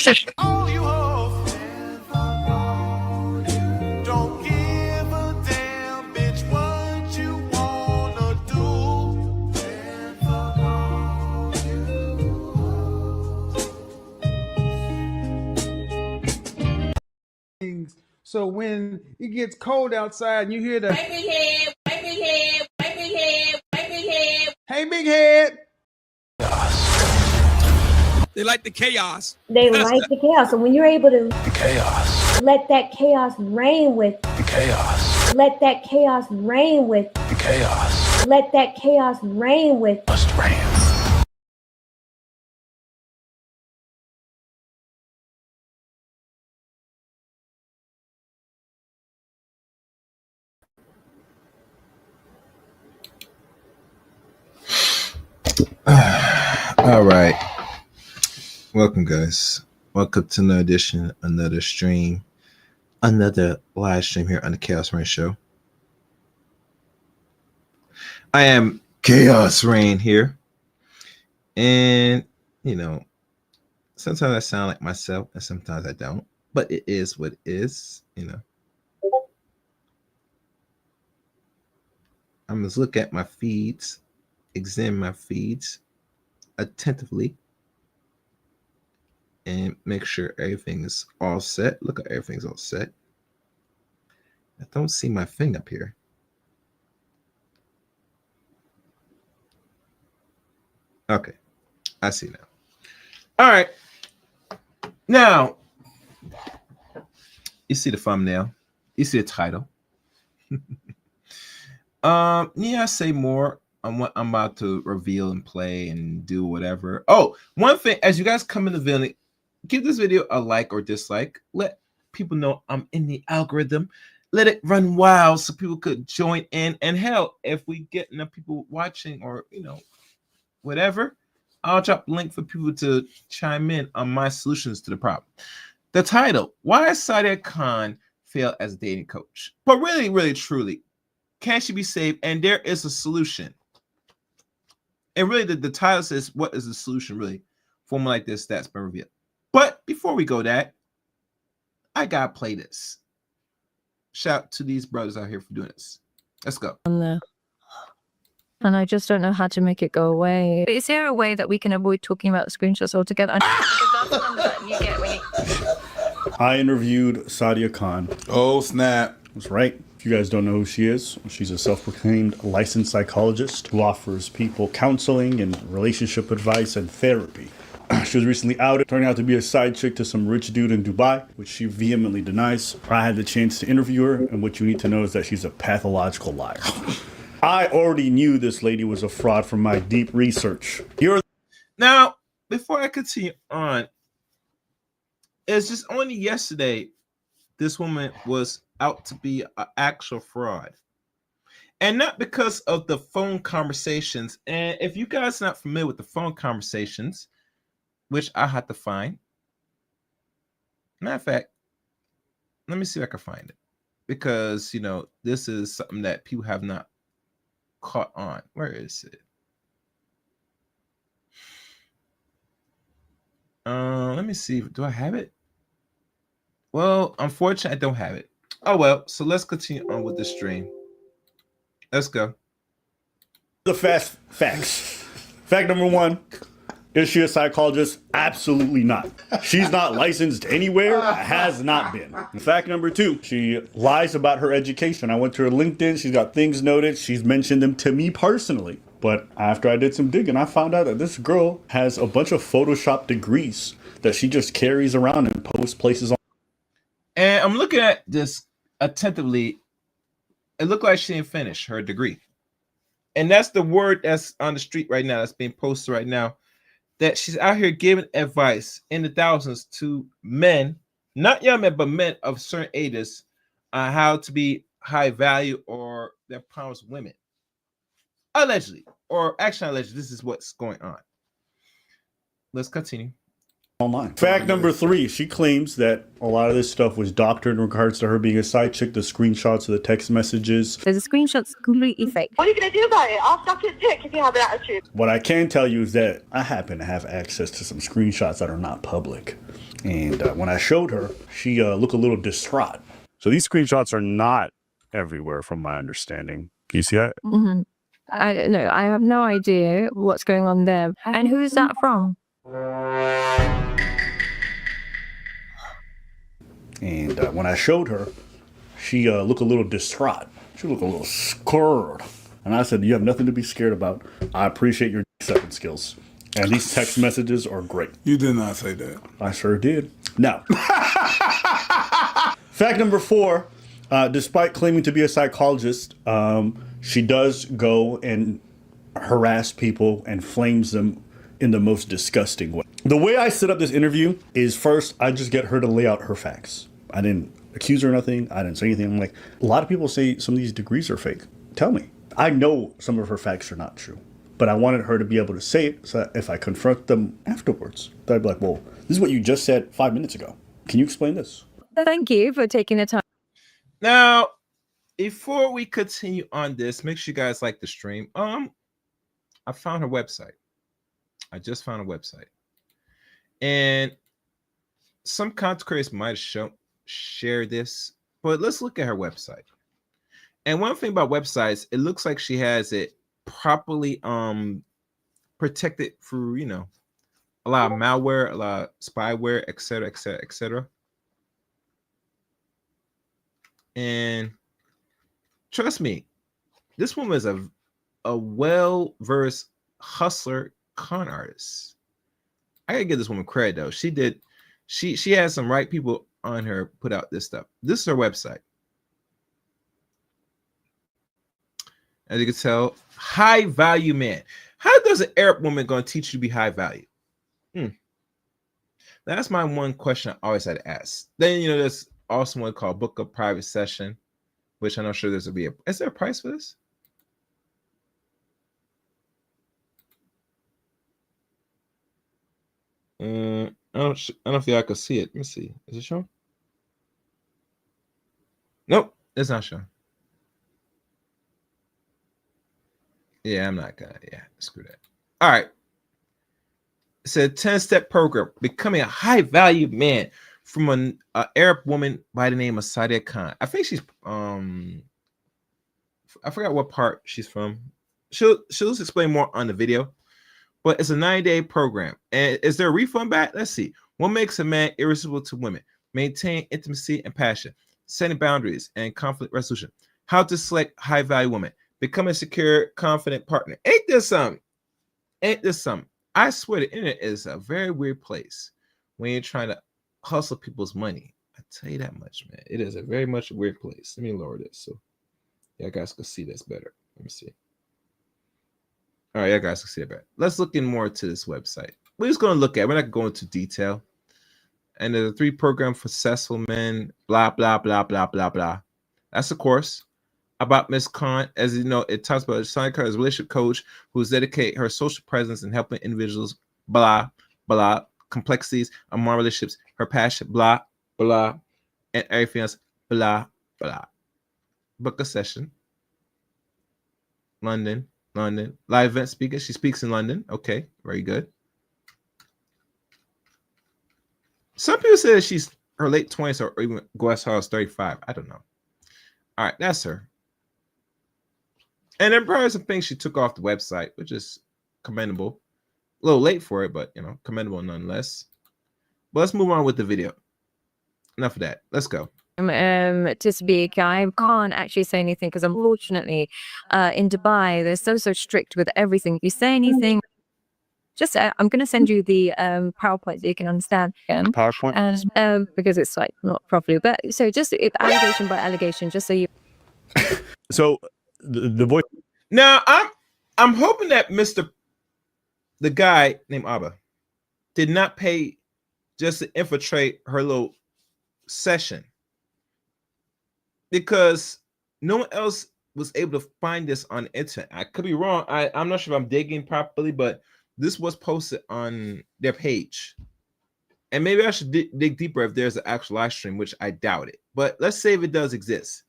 All you hoes don't give a damn, bitch, what you wanna do. So when it gets cold outside and you hear the hey big head, hey big head, hey big head, hey big head, hey big head. They like the chaos. They like the chaos. So when you're able to let that chaos reign with let that chaos reign with let that chaos reign with All right. Welcome, guys. Welcome to another edition, another stream, another live stream here on the Chaos Rain Show. I am Chaos Rain here. And, you know, sometimes I sound like myself and sometimes I don't. But it is what it is, you know. I'm just look at my feeds, examine my feeds attentively, and make sure everything is all set. Look at everything's all set. I don't see my thing up here. Okay, I see now. All right. Now, you see the thumbnail. You see the title. Yeah, I say more on what I'm about to reveal and play and do whatever. Oh, one thing, as you guys come in the video, give this video a like or dislike. Let people know I'm in the algorithm. Let it run wild so people could join in. And hell, if we get enough people watching or, you know, whatever, I'll drop a link for people to chime in on my solutions to the problem. The title, Why Sadia Khan Failed as a Dating Coach. But really, really, truly, can she be saved? And there is a solution. And really, the title says, what is the solution, really? Form like this that's been revealed. But before we go that, I got to play this. Shout out to these brothers out here for doing this. Let's go. And I just don't know how to make it go away. Is there a way that we can avoid talking about screenshots altogether? Because that's the number that you get when you... I interviewed Sadia Khan. Oh, snap. That's right. If you guys don't know who she is, she's a self-proclaimed licensed psychologist who offers people counseling and relationship advice and therapy. She was recently outed, turning out to be a side chick to some rich dude in Dubai, which she vehemently denies. I had the chance to interview her, and what you need to know is that she's a pathological liar. I already knew this lady was a fraud from my deep research. Now, before I continue on, it's just only yesterday this woman was out to be an actual fraud. And not because of the phone conversations. And if you guys are not familiar with the phone conversations, which I had to find. Matter of fact, let me see if I can find it. Because, you know, this is something that people have not caught on. Where is it? Let me see. Do I have it? Well, unfortunately, I don't have it. Oh, well. So let's continue on with the stream. Let's go. The fast facts. Fact number one. Is she a psychologist? Absolutely not. She's not licensed anywhere, has not been. Fact number two, she lies about her education. I went to her LinkedIn, she's got things noted, she's mentioned them to me personally. But after I did some digging, I found out that this girl has a bunch of Photoshop degrees that she just carries around and posts places on. And I'm looking at this attentively. It looked like she didn't finish her degree. And that's the word that's on the street right now, that's being posted right now. That she's out here giving advice in the thousands to men, not young men, but men of certain ages, on how to be high value or their promised women. Allegedly, or actually allegedly, this is what's going on. Let's continue. online. Fact number 3, she claims that a lot of this stuff was doctored in regards to her being a side chick. The screenshots of the text messages. So the screenshot's completely fake. What are you going to do about it? I'll suck his dick if you have an attitude. What I can tell you is that I happen to have access to some screenshots that are not public. And when I showed her, she looked a little distraught. So these screenshots are not everywhere from my understanding. Can you see that? Mm-hmm. I don't know. I have no idea what's going on there. And who is that from? And when I showed her, she looked a little distraught. She looked a little scared. And I said, you have nothing to be scared about. I appreciate your sucking skills. And these text messages are great. You did not say that. I sure did. Now, fact number 4, despite claiming to be a psychologist, she does go and harass people and flames them in the most disgusting way. The way I set up this interview is first, I just get her to lay out her facts. I didn't accuse her of nothing. I didn't say anything. I'm like, a lot of people say some of these degrees are fake. Tell me. I know some of her facts are not true, but I wanted her to be able to say it so that if I confront them afterwards, that I'd be like, well, this is what you just said 5 minutes ago. Can you explain this? Thank you for taking the time. Now, before we continue on this, make sure you guys like the stream. I found her website. I just found a website. And some content creators might have share this, but let's look at her website. And one thing about websites, it looks like she has it properly protected through, you know, a lot of malware, a lot of spyware, etc., etc., etc. And trust me, this woman is a well-versed hustler con artist. I gotta give this woman credit though. She has some right people on her put out this stuff. This is her website. As you can tell, high value man. How does an Arab woman gonna teach you to be high value? That's my one question I always had to ask. Then you know there's also one called book a private session, which I'm not sure there's a is there a price for this? I don't know if y'all can see it. Let me see. Is it showing? Nope, it's not showing. Yeah, I'm not gonna. Yeah, screw that. All right. It's a 10-step program, becoming a high-value man, from an Arab woman by the name of Sadia Khan. I think she's I forgot what part she's from. She'll explain more on the video. But it's a 90-day program. And is there a refund back? Let's see. What makes a man irresistible to women? Maintain intimacy and passion, setting boundaries and conflict resolution. How to select high-value women. Become a secure, confident partner. Ain't this something? Ain't this something? I swear the internet is a very weird place when you're trying to hustle people's money. I tell you that much, man. It is a very much weird place. Let me lower this so you guys can see this better. Let me see. All right, you guys can see it better. Let's look in more to this website. We're just going to look at it. We're not going into detail. And there's a 3 program for successful men, blah, blah, blah, blah, blah, blah. That's a course about Miss Khan. As you know, it talks about Sadia Khan as a relationship coach who's dedicated her social presence in helping individuals, blah, blah, complexities among relationships, her passion, blah, blah, and everything else, blah, blah. Book a session. London. Live event speaker. She speaks in London. Okay, very good. Some people say that she's her late 20s or even go as far as 35. I don't know. All right, that's her. And then probably some things she took off the website, which is commendable. A little late for it, but you know, commendable nonetheless. But let's move on with the video. Enough of that. Let's go. To speak, I can't actually say anything because unfortunately in Dubai they're so strict with everything. If you say anything, just I'm going to send you the PowerPoint so you can understand again. PowerPoint? And because it's like not properly, but so just if allegation by allegation, just so you. So the voice. Now I'm hoping that the guy named Abba did not pay just to infiltrate her little session, because no one else was able to find this on the internet. I could be wrong. I'm not sure if I'm digging properly, but this was posted on their page. and maybe I should dig deeper if there's an actual live stream, which I doubt it. But let's say if it does exist.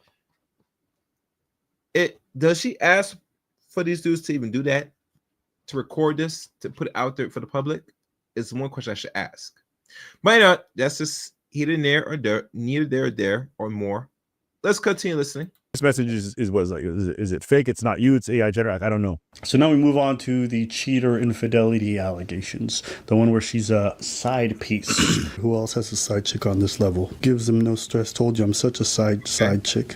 Does she ask for these dudes to even do that? To record this, to put it out there for the public? Is one question I should ask. But you know, that's just neither there or there or more. Let's continue listening. This message is what is like, is it fake? It's not you, it's AI generated. I don't know. So now we move on to the cheater infidelity allegations. The one where she's a side piece. Who else has a side chick on this level? Gives them no stress. Told you I'm such a side chick.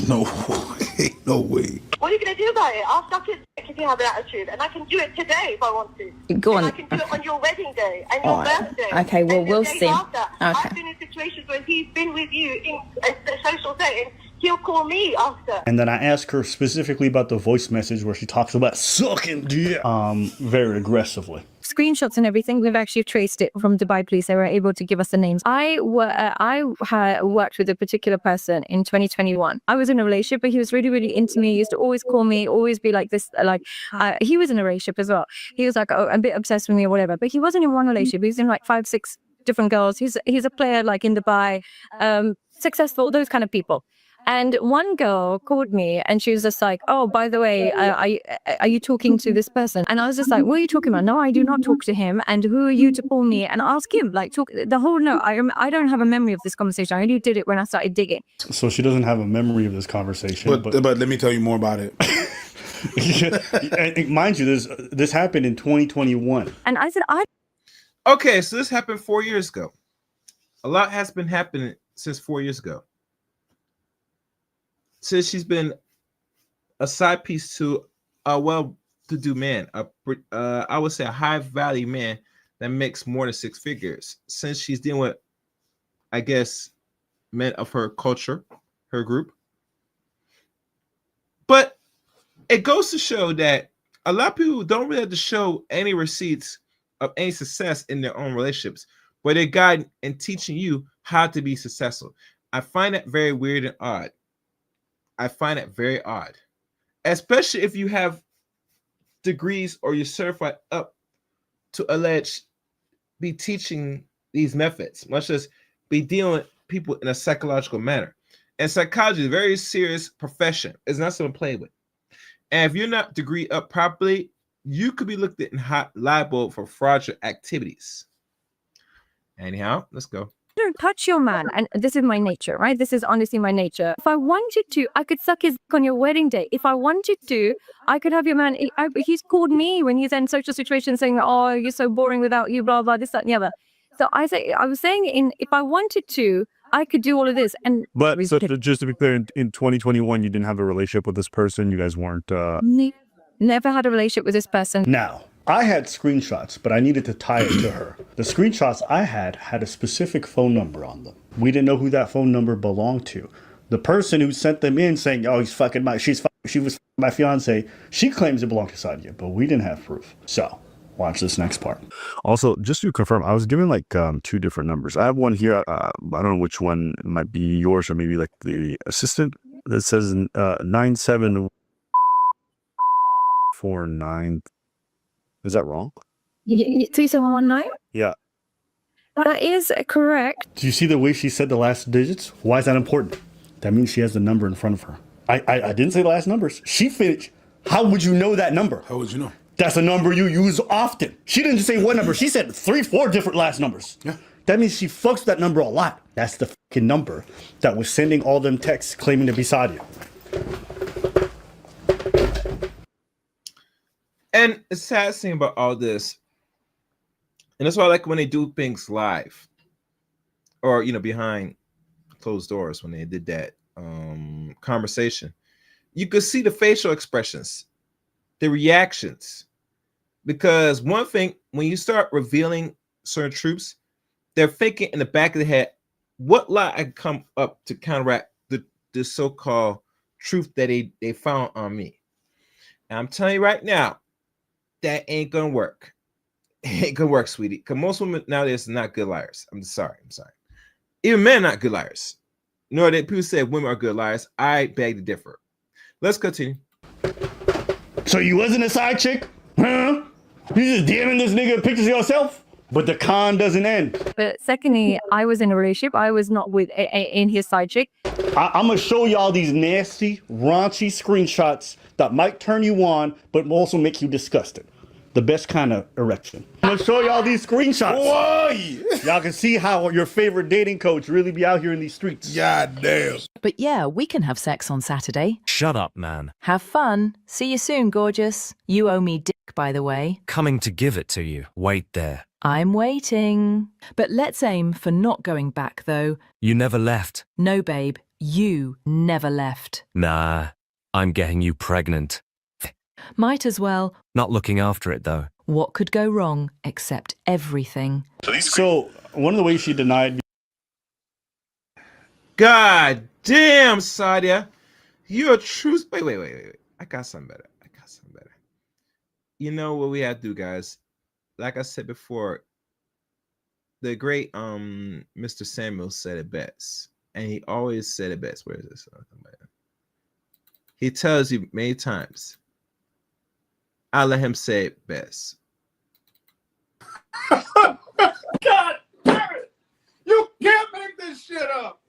No way. No way. What are you going to do about it? I'll suck it if you have an attitude, and I can do it today if I want to. Go on. And I can do it on your wedding day and your birthday. Okay, well, and the we'll days see. after. Okay. I've been in situations where he's been with you in a social setting. He'll call me after. And then I ask her specifically about the voice message where she talks about sucking dick very aggressively. Screenshots and everything. We've actually traced it from Dubai police. They were able to give us the names. I worked with a particular person in 2021. I was in a relationship, but he was really, really into me. He used to always call me, always be like this. He was in a relationship as well. He was like a bit obsessed with me or whatever. But he wasn't in one relationship. He was in like 5, 6 different girls. He's a player like in Dubai, successful, those kind of people. And one girl called me and she was just like, oh, by the way, are you talking to this person? And I was just like, what are you talking about? No, I do not talk to him. And who are you to call me and ask him? Like, talk the whole, no, I don't have a memory of this conversation. I only did it when I started digging. So she doesn't have a memory of this conversation. But let me tell you more about it. And mind you, this happened in 2021. And I said, Okay, so this happened 4 years ago. A lot has been happening since 4 years ago. Since she's been a side piece to a well-to-do man, I would say a high-value man that makes more than 6 figures. Since she's dealing with, I guess, men of her culture, her group. But it goes to show that a lot of people don't really have to show any receipts of any success in their own relationships, but they're guiding and teaching you how to be successful. I find that very weird and odd. I find it very odd, especially if you have degrees or you're certified up to be teaching these methods, much as be dealing with people in a psychological manner. And psychology is a very serious profession. It's not something to play with. And if you're not degree up properly, you could be looked at and liable for fraudulent activities. Anyhow, let's go. don't touch your man. And this is my nature, right? This is honestly my nature. If I wanted to, I could suck his dick on your wedding day. If I wanted to, I could have your man. He's called me when he's in social situations saying, oh, you're so boring without you, blah, blah, this, that, and the other. So I was saying if I wanted to, I could do all of this. But so just to be clear, in 2021, you didn't have a relationship with this person. You guys weren't. Never had a relationship with this person. Now, I had screenshots, but I needed to tie it to her. The screenshots I had a specific phone number on them. We didn't know who that phone number belonged to. The person who sent them in saying, oh, she was my fiance, she claims it belonged to Sadia, but we didn't have proof. So watch this next part. Also, just to confirm, I was given like 2 different numbers. I have one here. I don't know which one might be yours or maybe like the assistant that says 9749. Is that wrong? 3719? Yeah. That is correct. Do you see the way she said the last digits? Why is that important? That means she has the number in front of her. I didn't say the last numbers. She finished. How would you know that number? How would you know? That's a number you use often. She didn't just say one number. She said 3, 4 different last numbers. Yeah. That means she fucks with that number a lot. That's the fucking number that was sending all them texts claiming to be Sadia. And the sad thing about all this, and that's why I like when they do things live or, behind closed doors when they did that conversation, you could see the facial expressions, the reactions. Because one thing, when you start revealing certain truths, they're thinking in the back of the head, what lie I can come up to counteract the so-called truth that they found on me. And I'm telling you right now, that ain't gonna work. It ain't gonna work, sweetie. Because most women nowadays are not good liars. I'm sorry. Even men are not good liars. Nor that people say women are good liars. I beg to differ. Let's continue. So you wasn't a side chick? Huh? You just DMing this nigga pictures of yourself? But the con doesn't end. But secondly, I was in a relationship. I was not with in his side chick. I'm gonna show y'all these nasty, raunchy screenshots that might turn you on, but will also make you disgusted. The best kind of erection. I'm gonna show y'all these screenshots. Why? Y'all can see how your favorite dating coach really be out here in these streets. God damn. But yeah, we can have sex on Saturday. Shut up, man. Have fun. See you soon, gorgeous. You owe me dick, by the way. Coming to give it to you. Wait there. I'm waiting. But let's aim for not going back, though. You never left. No, babe. You never left. Nah, I'm getting you pregnant. Might as well. Not looking after it, though. What could go wrong except everything? So one of the ways she denied. God damn, Sadia. You're a true. Wait. I got something better. You know what we have to do, guys? Like I said before, the great Mr. Samuel said it best. And he always said it best. Where is this? He tells you many times. I'll let him say it best. God damn it! You can't make this shit up.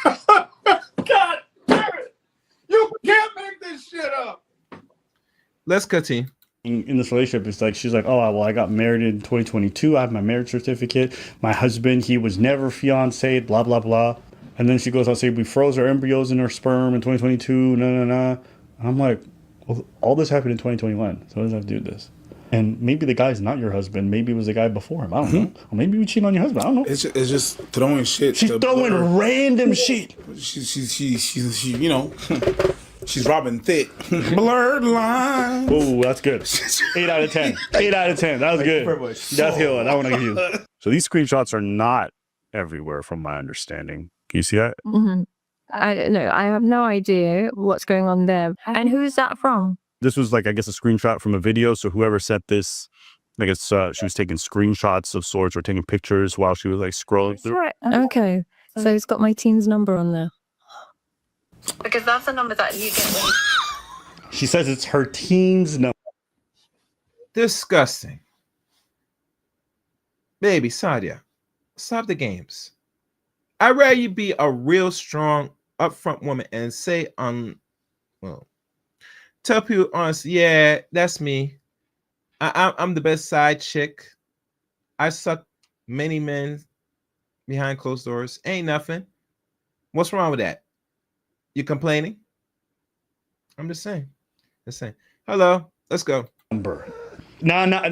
God damn it! You can't make this shit up. Let's continue. In this relationship, it's like she's like, oh well, I got married in 2022. I have my marriage certificate. My husband, he was never fiancé. Blah blah blah. And then she goes on to say we froze our embryos in our sperm in 2022. And I'm like, well, all this happened in 2021. So what does that have to do with this? And maybe the guy's not your husband. Maybe it was the guy before him. I don't know. Or maybe you cheat on your husband. I don't know. It's just throwing shit. She's throwing random shit. She's you know, she's Robin Thicke. Blurred line. Oh, that's good. 8 out of 10. 8 out of 10. That was good. That's good. I want to give you. So these screenshots are not everywhere, from my understanding. Can you see that? Mm-hmm. I don't know. I have no idea what's going on there. And who is that from? This was like, I guess, a screenshot from a video. So whoever sent this, I guess she was taking screenshots of sorts or taking pictures while she was like scrolling through. Right. Okay. So it's got my team's number on there. Because that's the number that you get when She says it's her team's number. Disgusting. Baby, Sadia, stop the games. I'd rather you be a real strong, upfront woman and say, tell people honestly, yeah, that's me. I'm the best side chick. I suck many men behind closed doors. Ain't nothing. What's wrong with that? You complaining? I'm just saying. Hello, let's go. Number.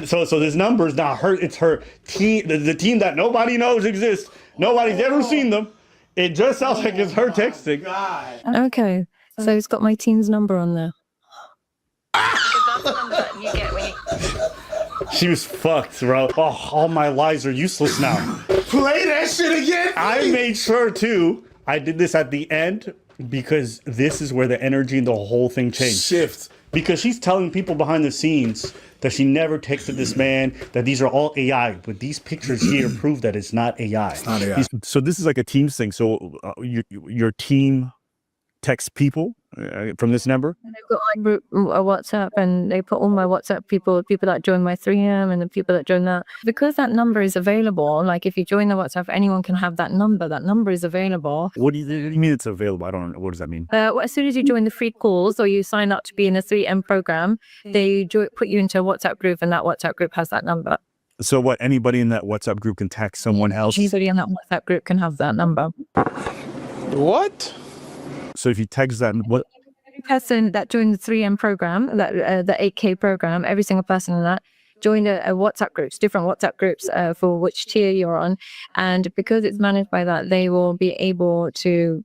So this number is not her. It's her team. The team that nobody knows exists. Nobody's ever seen them. It just sounds like it's her texting. Okay. So it's got my team's number on there. She was fucked, bro. Oh, all my lies are useless now. Play that shit again. I made sure too. I did this at the end because this is where the energy and the whole thing changed. Shift. Because she's telling people behind the scenes that she never texted this man, that these are all AI. But these pictures here prove that it's not AI. It's not AI. So this is like a Teams thing. So your team texts people from this number? And I've got my group WhatsApp, and they put all my WhatsApp people that join my 3M and the people that join that. Because that number is available, like if you join the WhatsApp, anyone can have that number. That number is available. What do you mean it's available? I don't know. What does that mean? Well, as soon as you join the free calls or you sign up to be in a 3M program, they put you into a WhatsApp group, and that WhatsApp group has that number. So what? Anybody in that WhatsApp group can text someone else? Anybody in that WhatsApp group can have that number. What? So if you text that, what? Every person that joined the 3M program, the 8K program, every single person in that joined a WhatsApp groups, different WhatsApp groups for which tier you're on. And because it's managed by that, they will be able to,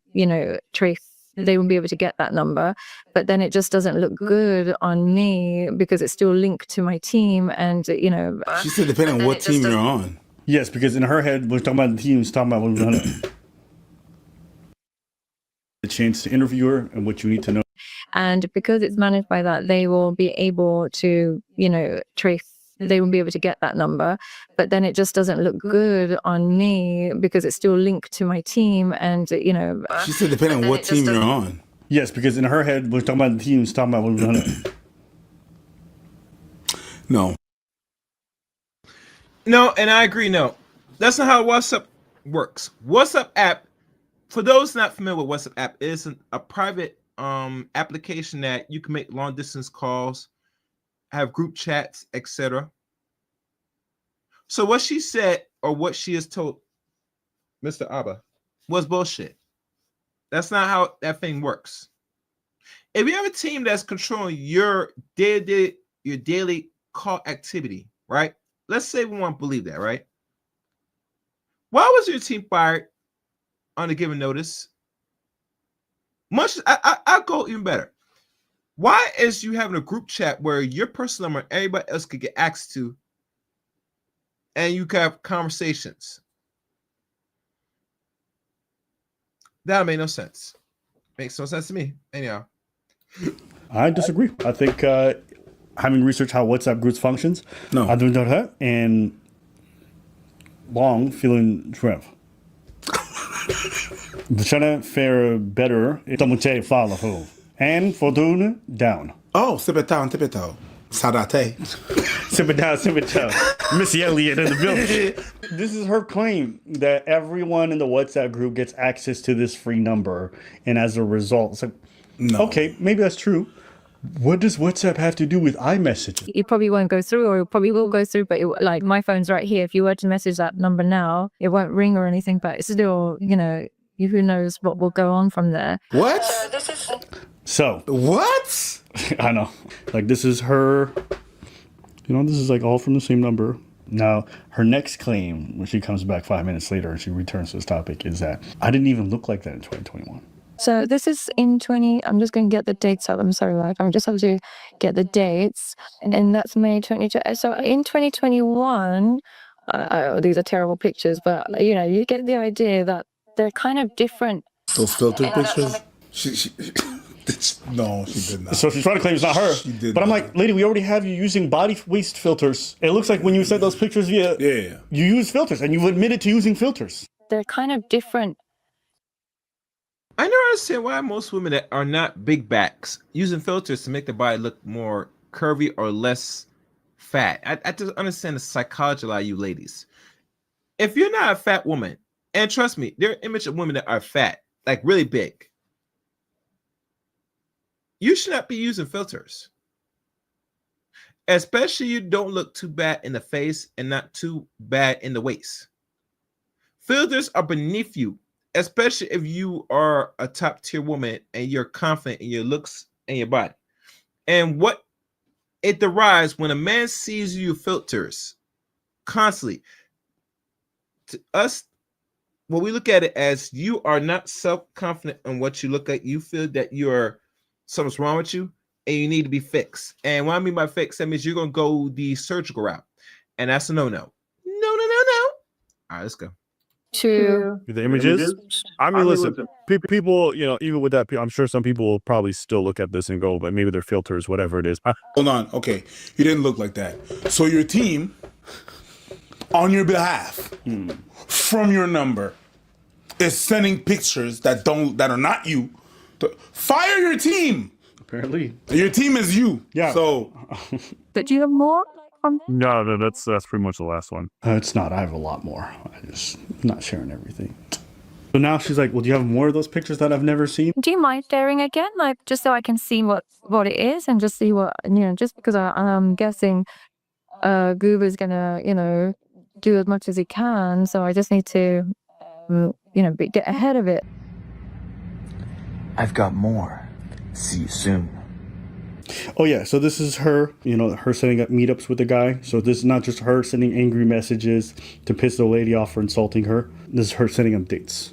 trace, they will be able to get that number. But then it just doesn't look good on me because it's still linked to my team. And, She said depending on what team you're on. Yes, because in her head, we're talking about the team, she's talking about what we're going to the chance to interview her and what you need to know. And because it's managed by that, they will be able to, trace, they will be able to get that number. But then it just doesn't look good on me because it's still linked to my team. And, She said depending on what team you're on. Yes, because in her head, we're talking about the team, she's talking about what we're going to No. No, and I agree. No, that's not how WhatsApp works. WhatsApp app, for those not familiar with WhatsApp app, is a private application that you can make long distance calls, have group chats, etc. So what she said, or what she has told Mr. Abba, was bullshit. That's not how that thing works. If you have a team that's controlling your daily call activity, right? Let's say we want to believe that, right? Why was your team fired on a given notice? I'll go even better. Why is you having a group chat where your personal number and everybody else could get access to, and you can have conversations? That made no sense. Makes no sense to me. Anyhow. I disagree. I think having researched how WhatsApp groups functions, I've done that, and long feeling trip. De känner för better de inte faller på. And fortuna down. Oh, sip it down, Sadate. Sip it down. Missy Elliott in the building. This is her claim that everyone in the WhatsApp group gets access to this free number. And as a result, it's like, okay, maybe that's true. What does WhatsApp have to do with iMessage? You probably won't go through, or it probably will go through, but like my phone's right here. If you were to message that number now, it won't ring or anything, but it's still, who knows what will go on from there. What? So what? I know. Like, this is her, this is like all from the same number. Now, her next claim, when she comes back 5 minutes later and she returns to this topic, is that I didn't even look like that in 2021. So this is in I'm just going to get the dates up. I'm sorry, like, I'm just have to get the dates. And that's May 22. So in 2021, these are terrible pictures, but, you get the idea that they're kind of different. Those filtered pictures? No, she did not. So she's trying to claim it's not her. She did but I'm not. like, lady, we already have you using body waste filters. It looks like when you sent those pictures you use filters, and you've admitted to using filters. They're kind of different. I never understand why most women that are not big backs using filters to make their body look more curvy or less fat. I just understand the psychology of a lot of you ladies. If you're not a fat woman, and trust me, there are images of women that are fat, like really big, you should not be using filters. Especially you don't look too bad in the face and not too bad in the waist. Filters are beneath you. Especially if you are a top tier woman and you're confident in your looks and your body. And what it derives when a man sees you filters constantly. To us, when we look at it as you are not self-confident in what you look like, you feel that something's wrong with you and you need to be fixed. And what I mean by fixed, that means you're going to go the surgical route. And that's a no-no. No. All right, let's go. To the images. I mean, listen, people, even with that, I'm sure some people will probably still look at this and go, but maybe they're filters, whatever it is. Hold on. Okay. You didn't look like that. So your team, on your behalf, from your number, is sending pictures that are not you. Fire your team. Apparently. Your team is you. Yeah. So. But do you have more? No, that's pretty much the last one. It's not. I have a lot more. I just not sharing everything. So now she's like, well, do you have more of those pictures that I've never seen? Do you mind sharing again? Like, just so I can see what it is and just see what, just because I'm guessing Goober's going to, do as much as he can. So I just need to, get ahead of it. I've got more. See you soon. Oh yeah, so this is her, her setting up meetups with the guy. So this is not just her sending angry messages to piss the lady off for insulting her. This is her setting up dates.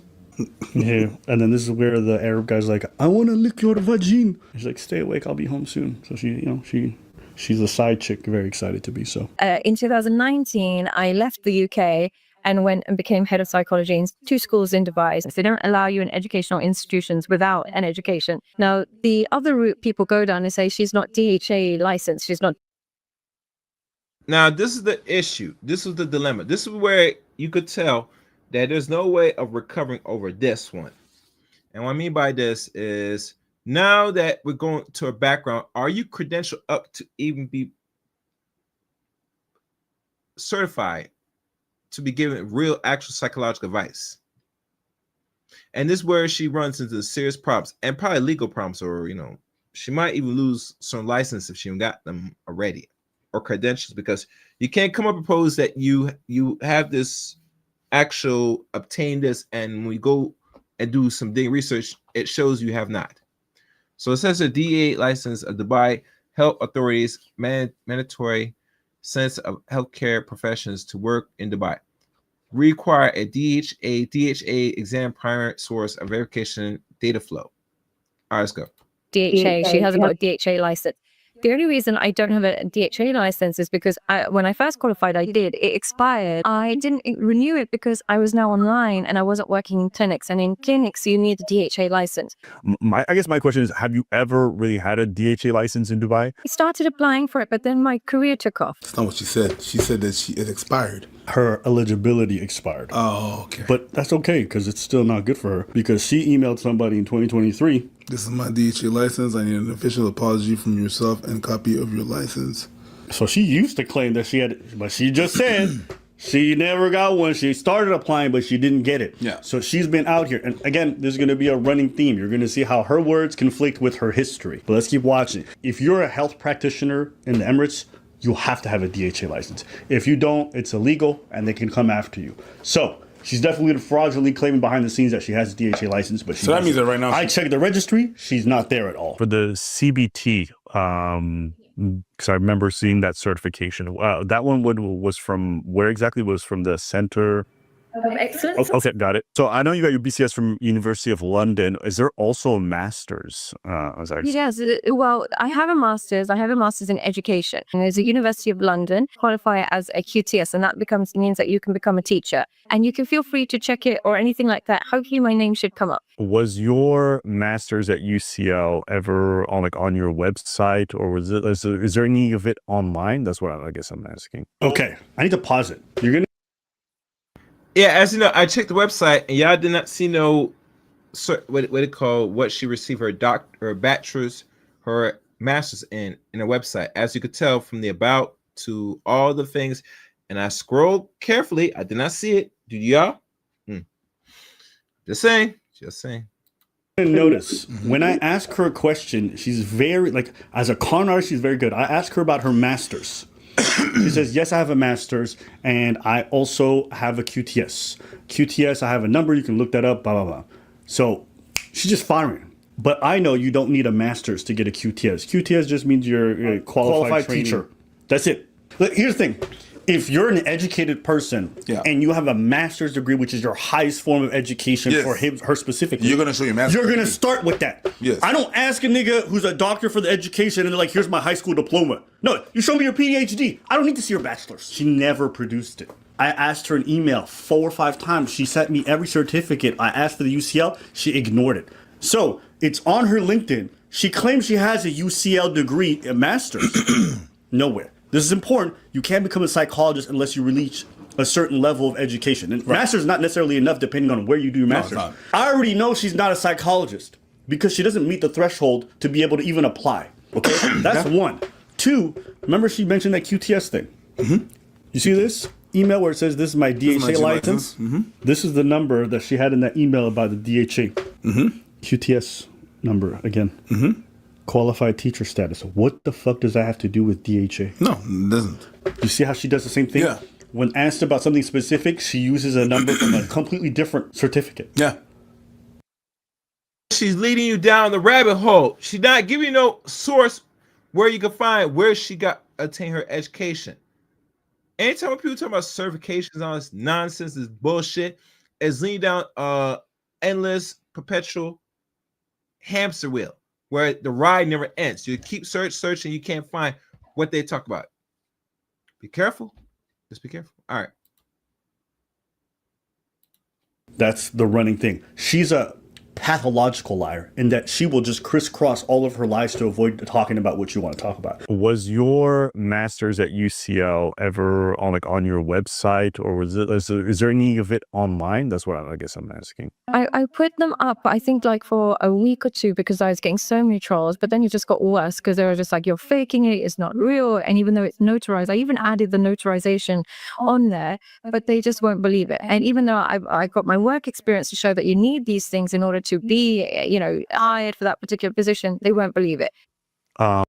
Yeah. And then this is where the Arab guy's like, I want to lick your vagine. She's like, stay awake, I'll be home soon. So she's a side chick, very excited to be so. In 2019, I left the UK and went and became head of psychology in 2 schools in Dubai. So they don't allow you in educational institutions without an education. Now, the other route people go down is say she's not DHA licensed. She's not. Now, this is the issue. This is the dilemma. This is where you could tell that there's no way of recovering over this one. And what I mean by this is now that we're going to a background, are you credentialed up to even be certified to be given real, actual psychological advice. And this is where she runs into serious problems and probably legal problems, or she might even lose some license if she even got them already, or credentials, because you can't come up and propose that you have this actual obtain this, and when we go and do some digging research, it shows you have not. So it says a DEA license of Dubai health authorities mandatory sense of healthcare professions to work in Dubai. Require a DHA exam primary source of verification data flow. All right, let's go. DHA. She hasn't got a DHA license. The only reason I don't have a DHA license is because when I first qualified, I did. It expired. I didn't renew it because I was now online and I wasn't working in clinics. And in clinics, you need a DHA license. I guess my question is, have you ever really had a DHA license in Dubai? I started applying for it, but then my career took off. That's not what she said. She said that it expired. Her eligibility expired. Oh, okay. But that's okay, because it's still not good for her, because she emailed somebody in 2023. This is my DHA license. I need an official apology from yourself and copy of your license. So she used to claim that she had, but she just said she never got one. She started applying, but she didn't get it. Yeah. So she's been out here. And again, there's going to be a running theme. You're going to see how her words conflict with her history. But let's keep watching. If you're a health practitioner in the Emirates, you have to have a DHA license. If you don't, it's illegal and they can come after you. So she's definitely fraudulently claiming behind the scenes that she has a DHA license, but she so that means that right now I checked the registry, she's not there at all. For the CBT, because I remember seeing that certification. That one was from where exactly? Was from the Center Excellent. Okay, got it. So I know you got your BCS from University of London. Is there also a master's? Yes. Well, I have a master's. I have a master's in education. And there's a University of London, qualify as a QTS, and that means that you can become a teacher. And you can feel free to check it or anything like that. Hopefully my name should come up. Was your master's at UCL ever on your website, or is there any of it online? That's what I guess I'm asking. Okay, I need to pause it. You're gonna. Yeah, as you know, I checked the website and y'all did not see what she received her bachelor's, her master's in the website. As you could tell from the about to all the things, and I scrolled carefully, I did not see it. Did y'all? Just saying. Notice when I ask her a question, she's very as a con artist, she's very good. I ask her about her master's. She says, yes, I have a master's, and I also have a QTS. QTS, I have a number, you can look that up, blah, blah, blah. So she's just firing. But I know you don't need a master's to get a QTS. QTS just means you're a qualified teacher. That's it. Look, here's the thing. If you're an educated person and you have a master's degree, which is your highest form of education for her specifically, you're going to show your master's You're going to degree. start with that. Yes. I don't ask a nigga who's a doctor for the education and they're like, here's my high school diploma. No, you show me your PhD. I don't need to see your bachelor's. She never produced it. I asked her an email 4 or 5 times. She sent me every certificate. I asked for the UCL. She ignored it. So it's on her LinkedIn. She claims she has a UCL degree, a master's. Nowhere. This is important. You can't become a psychologist unless you reach a certain level of education. And master's is not necessarily enough depending on where you do your master's. No, I already know she's not a psychologist because she doesn't meet the threshold to be able to even apply. Okay? That's one. 2, remember she mentioned that QTS thing. You see this email where it says this is my DHA license? This is the number that she had in that email about the DHA. QTS number again. Qualified teacher status. What the fuck does that have to do with DHA? No, it doesn't. You see how she does the same thing? Yeah. When asked about something specific, she uses a number from a completely different certificate. Yeah. She's leading you down the rabbit hole. She's not giving you no source where you can find where she attained her education. Anytime when people talk about certifications, all this nonsense, this bullshit, is leading down endless, perpetual hamster wheel, where the ride never ends. You keep searching, you can't find what they talk about. Be careful. Just be careful. All right. That's the running thing. She's a pathological liar in that she will just crisscross all of her lies to avoid talking about what you want to talk about. Was your master's at UCL ever on your website, or is there any of it online? That's what I guess I'm asking. I put them up, I think like for a week or two because I was getting so many trolls, but then it just got worse because they were just like, you're faking it, it's not real. And even though it's notarized, I even added the notarization on there, but they just won't believe it. And even though I got my work experience to show that you need these things in order to be, hired for that particular position, they won't believe it. Do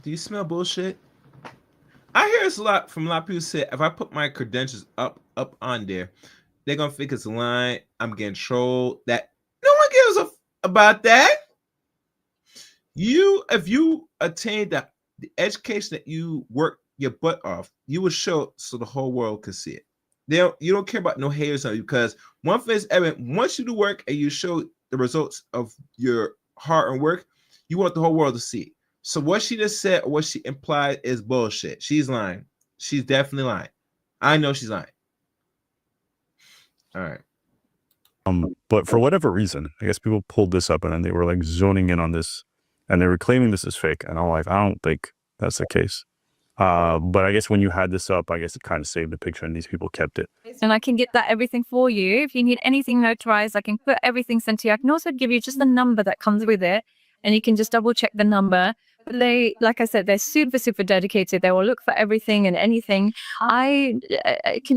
you smell bullshit? I hear this a lot from a lot of people say if I put my credentials up on there, they're gonna think it's a line. I'm getting trolled. That no one gives a about that. If you attain the education that you work your butt off, you will show so the whole world can see it. You don't care about no haters on you, because one thing is evident: once you do work and you show the results of your hard-earned work, you want the whole world to see it. So what she just said or what she implied is bullshit. She's lying. She's definitely lying. I know she's lying. All right. But for whatever reason, I guess people pulled this up and then they were like zoning in on this, and they were claiming this is fake. And I'm like, I don't think that's the case. But I guess when you had this up, I guess it kind of saved the picture, and these people kept it. And I can get that everything for you. If you need anything notarized, I can put everything sent to you. I can also give you just the number that comes with it, and you can just double check the number. But they, like I said, they're super, super dedicated. They will look for everything and anything. Can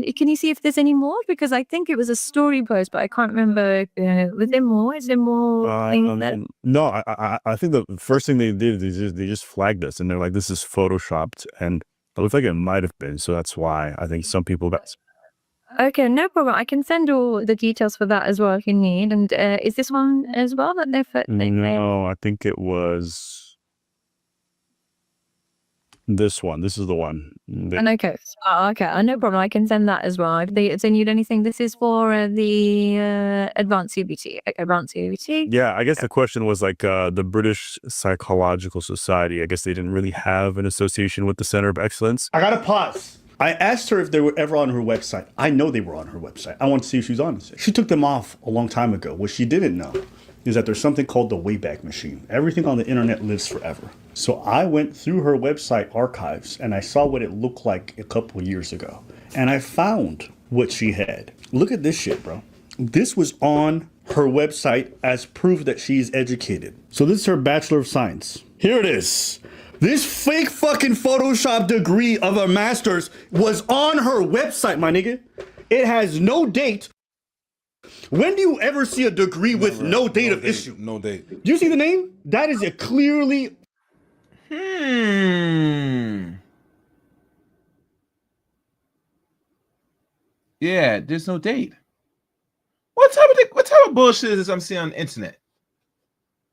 you see if there's any more? Because I think it was a story post, but I can't remember. Was there more? Is there more? No, I think the first thing they did is they just flagged us, and they're like, this is photoshopped, and it looks like it might have been. So that's why I think some people got. Okay, no problem. I can send all the details for that as well if you need. And is this one as well that No, I think it was this one. This is the one. Okay. Okay. No problem. I can send that as well. If they need anything, this is for the advanced CBT. Okay, advanced CBT. Yeah, I guess the question was like the British Psychological Society. I guess they didn't really have an association with the Center of Excellence. I gotta pause. I asked her if they were ever on her website. I know they were on her website. I want to see if she's on it. She took them off a long time ago. What she didn't know is that there's something called the Wayback Machine. Everything on the internet lives forever. So I went through her website archives and I saw what it looked like a couple of years ago. And I found what she had. Look at this shit, bro. This was on her website as proof that she's educated. So this is her Bachelor of Science. Here it is. This fake fucking Photoshop degree of a master's was on her website, my nigga. It has no date. When do you ever see a degree with no date of issue? No date. Do you see the name? That is a clearly... Yeah, there's no date. What type of bullshit is this I'm seeing on the internet?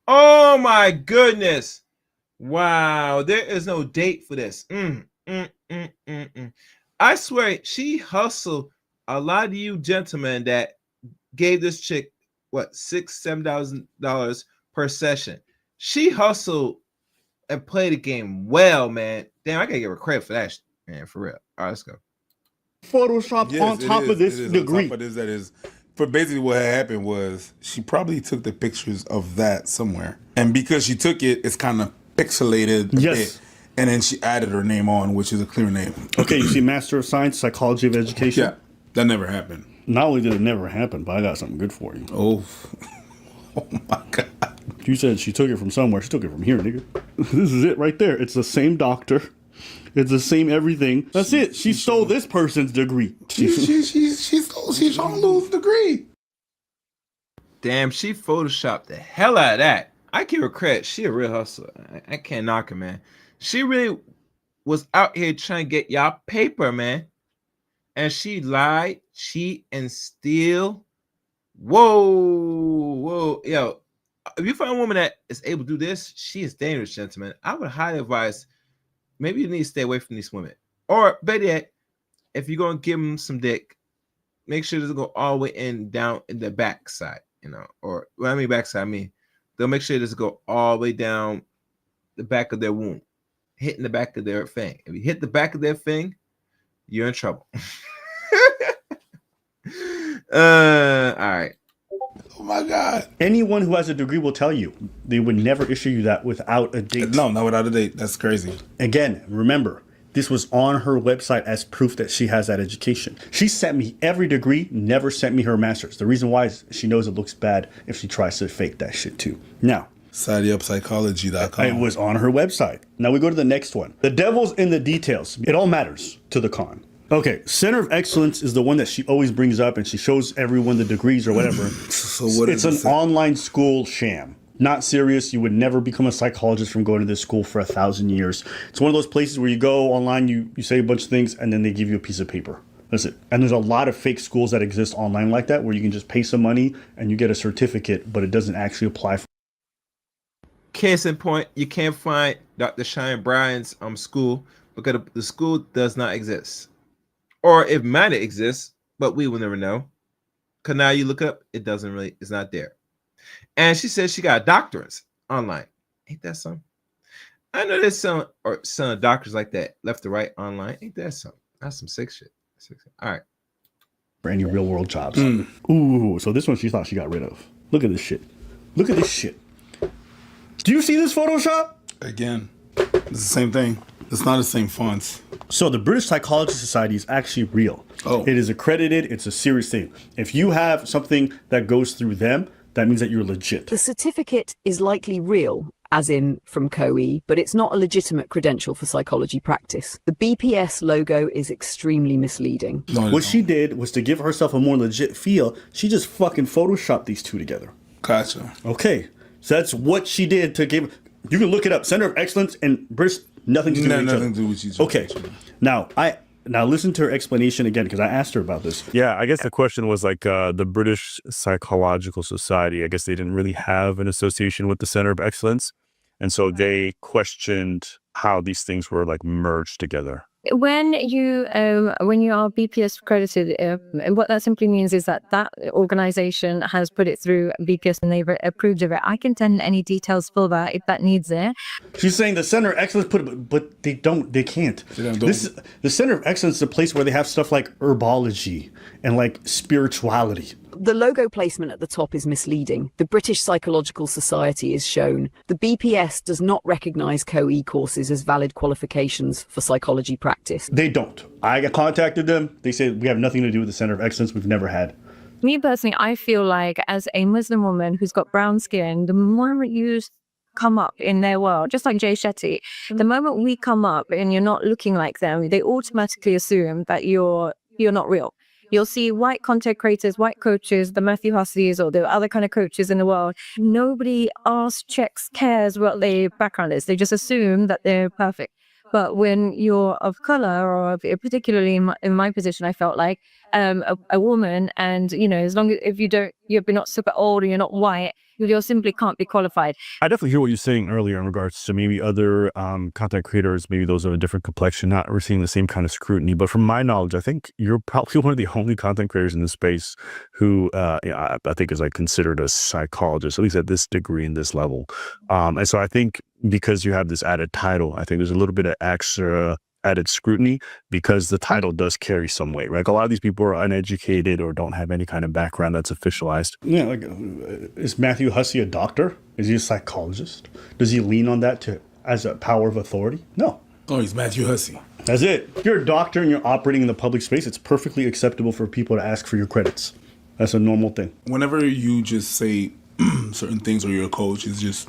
Oh my goodness. Wow, there is no date for this. I swear, she hustled a lot of you gentlemen that gave this chick what $6,000-$7,000 per session. She hustled and played the game well, man. Damn, I gotta give her credit for that, man. For real. All right, let's go. Photoshop on top of this degree. On top of this, for basically what happened was she probably took the pictures of that somewhere, and because she took it, it's kind of pixelated. Yes. And then she added her name on, which is a clear name. Okay, you see Master of Science, Psychology of Education? Yeah, that never happened. Not only did it never happen, but I got something good for you. Oh my God. You said she took it from somewhere. She took it from here, nigga. This is it right there. It's the same doctor. It's the same everything. That's it. She stole this person's degree. She's trying to lose the degree. Damn, she photoshopped the hell out of that. I give her credit. She a real hustler. I can't knock her, man. She really was out here trying to get y'all paper, man. And she lied, cheat, and steal. Whoa. Yo, if you find a woman that is able to do this, she is dangerous, gentlemen. I would highly advise, maybe you need to stay away from these women. Or better yet, if you're going to give them some dick, make sure it doesn't go all the way in down in the backside, or when I mean backside, I mean, they'll make sure it doesn't go all the way down the back of their womb, hitting the back of their thing. If you hit the back of their thing, you're in trouble. All right. Oh my God. Anyone who has a degree will tell you they would never issue you that without a date. No, not without a date. That's crazy. Again, remember, this was on her website as proof that she has that education. She sent me every degree, never sent me her master's. The reason why is she knows it looks bad if she tries to fake that shit too. Now, SadiaPsychology.com. it was on her website. Now we go to the next one. The devil's in the details. It all matters to the con. Okay, Center of Excellence is the one that she always brings up, and she shows everyone the degrees or whatever. So what It's an online school sham. Not serious. You would never become a psychologist from going to this school for 1,000 years. It's one of those places where you go online, you say a bunch of things, and then they give you a piece of paper. That's it. And there's a lot of fake schools that exist online like that, where you can just pay some money and you get a certificate, but it doesn't actually apply. Case in point, you can't find Dr. Shine Bryan's school because the school does not exist. Or it might exist, but we will never know. Because now you look up, it's not there. And she says she got doctorates online. Ain't that something? I know there's some doctors like that, left to right online. Ain't that something? That's some sick shit. All right. For any real world jobs. Ooh, so this one she thought she got rid of. Look at this shit. Look at this shit. Do you see this Photoshop? Again, it's the same thing. It's not the same fonts. So the British Psychology Society is actually real. Oh. It is accredited. It's a serious thing. If you have something that goes through them, that means that you're legit. The certificate is likely real, as in from COE, but it's not a legitimate credential for psychology practice. The BPS logo is extremely misleading. What she did was to give herself a more legit feel. She just fucking photoshopped these two together. Gotcha. Okay. So that's what she did to give. You can look it up. Center of Excellence and British, nothing to do with each other. Okay. Now listen to her explanation again, because I asked her about this. Yeah, I guess the question was like the British Psychological Society. I guess they didn't really have an association with the Center of Excellence. And so they questioned how these things were like merged together. When you are BPS accredited, what that simply means is that organization has put it through BPS and they've approved of it. I can send any details for that if that needs it. She's saying the Center of Excellence put it, but they can't. The Center of Excellence is a place where they have stuff like herbology and like spirituality. The logo placement at the top is misleading. The British Psychological Society is shown. The BPS does not recognise COE courses as valid qualifications for psychology practice. They don't. I contacted them. They said we have nothing to do with the Center of Excellence. We've never had. Me personally, I feel like as a Muslim woman who's got brown skin, the moment you come up in their world, just like Jay Shetty, the moment we come up and you're not looking like them, they automatically assume that you're not real. You'll see white content creators, white coaches, the Matthew Husseys or the other kind of coaches in the world. Nobody asks, checks, cares what their background is. They just assume that they're perfect. But when you're of color, or particularly in my position, I felt like a woman, and as long as you're not super old or you're not white, you simply can't be qualified. I definitely hear what you're saying earlier in regards to maybe other content creators, maybe those of a different complexion, not receiving the same kind of scrutiny. But from my knowledge, I think you're probably one of the only content creators in this space who I think is like considered a psychologist, at least at this degree and this level. And so I think because you have this added title, I think there's a little bit of extra added scrutiny because the title does carry some weight, right? Like a lot of these people are uneducated or don't have any kind of background that's officialized. Yeah, like is Matthew Hussey a doctor? Is he a psychologist? Does he lean on that as a power of authority? No. Oh, he's Matthew Hussey. That's it. If you're a doctor and you're operating in the public space, it's perfectly acceptable for people to ask for your credits. That's a normal thing. Whenever you just say certain things or you're a coach, it's just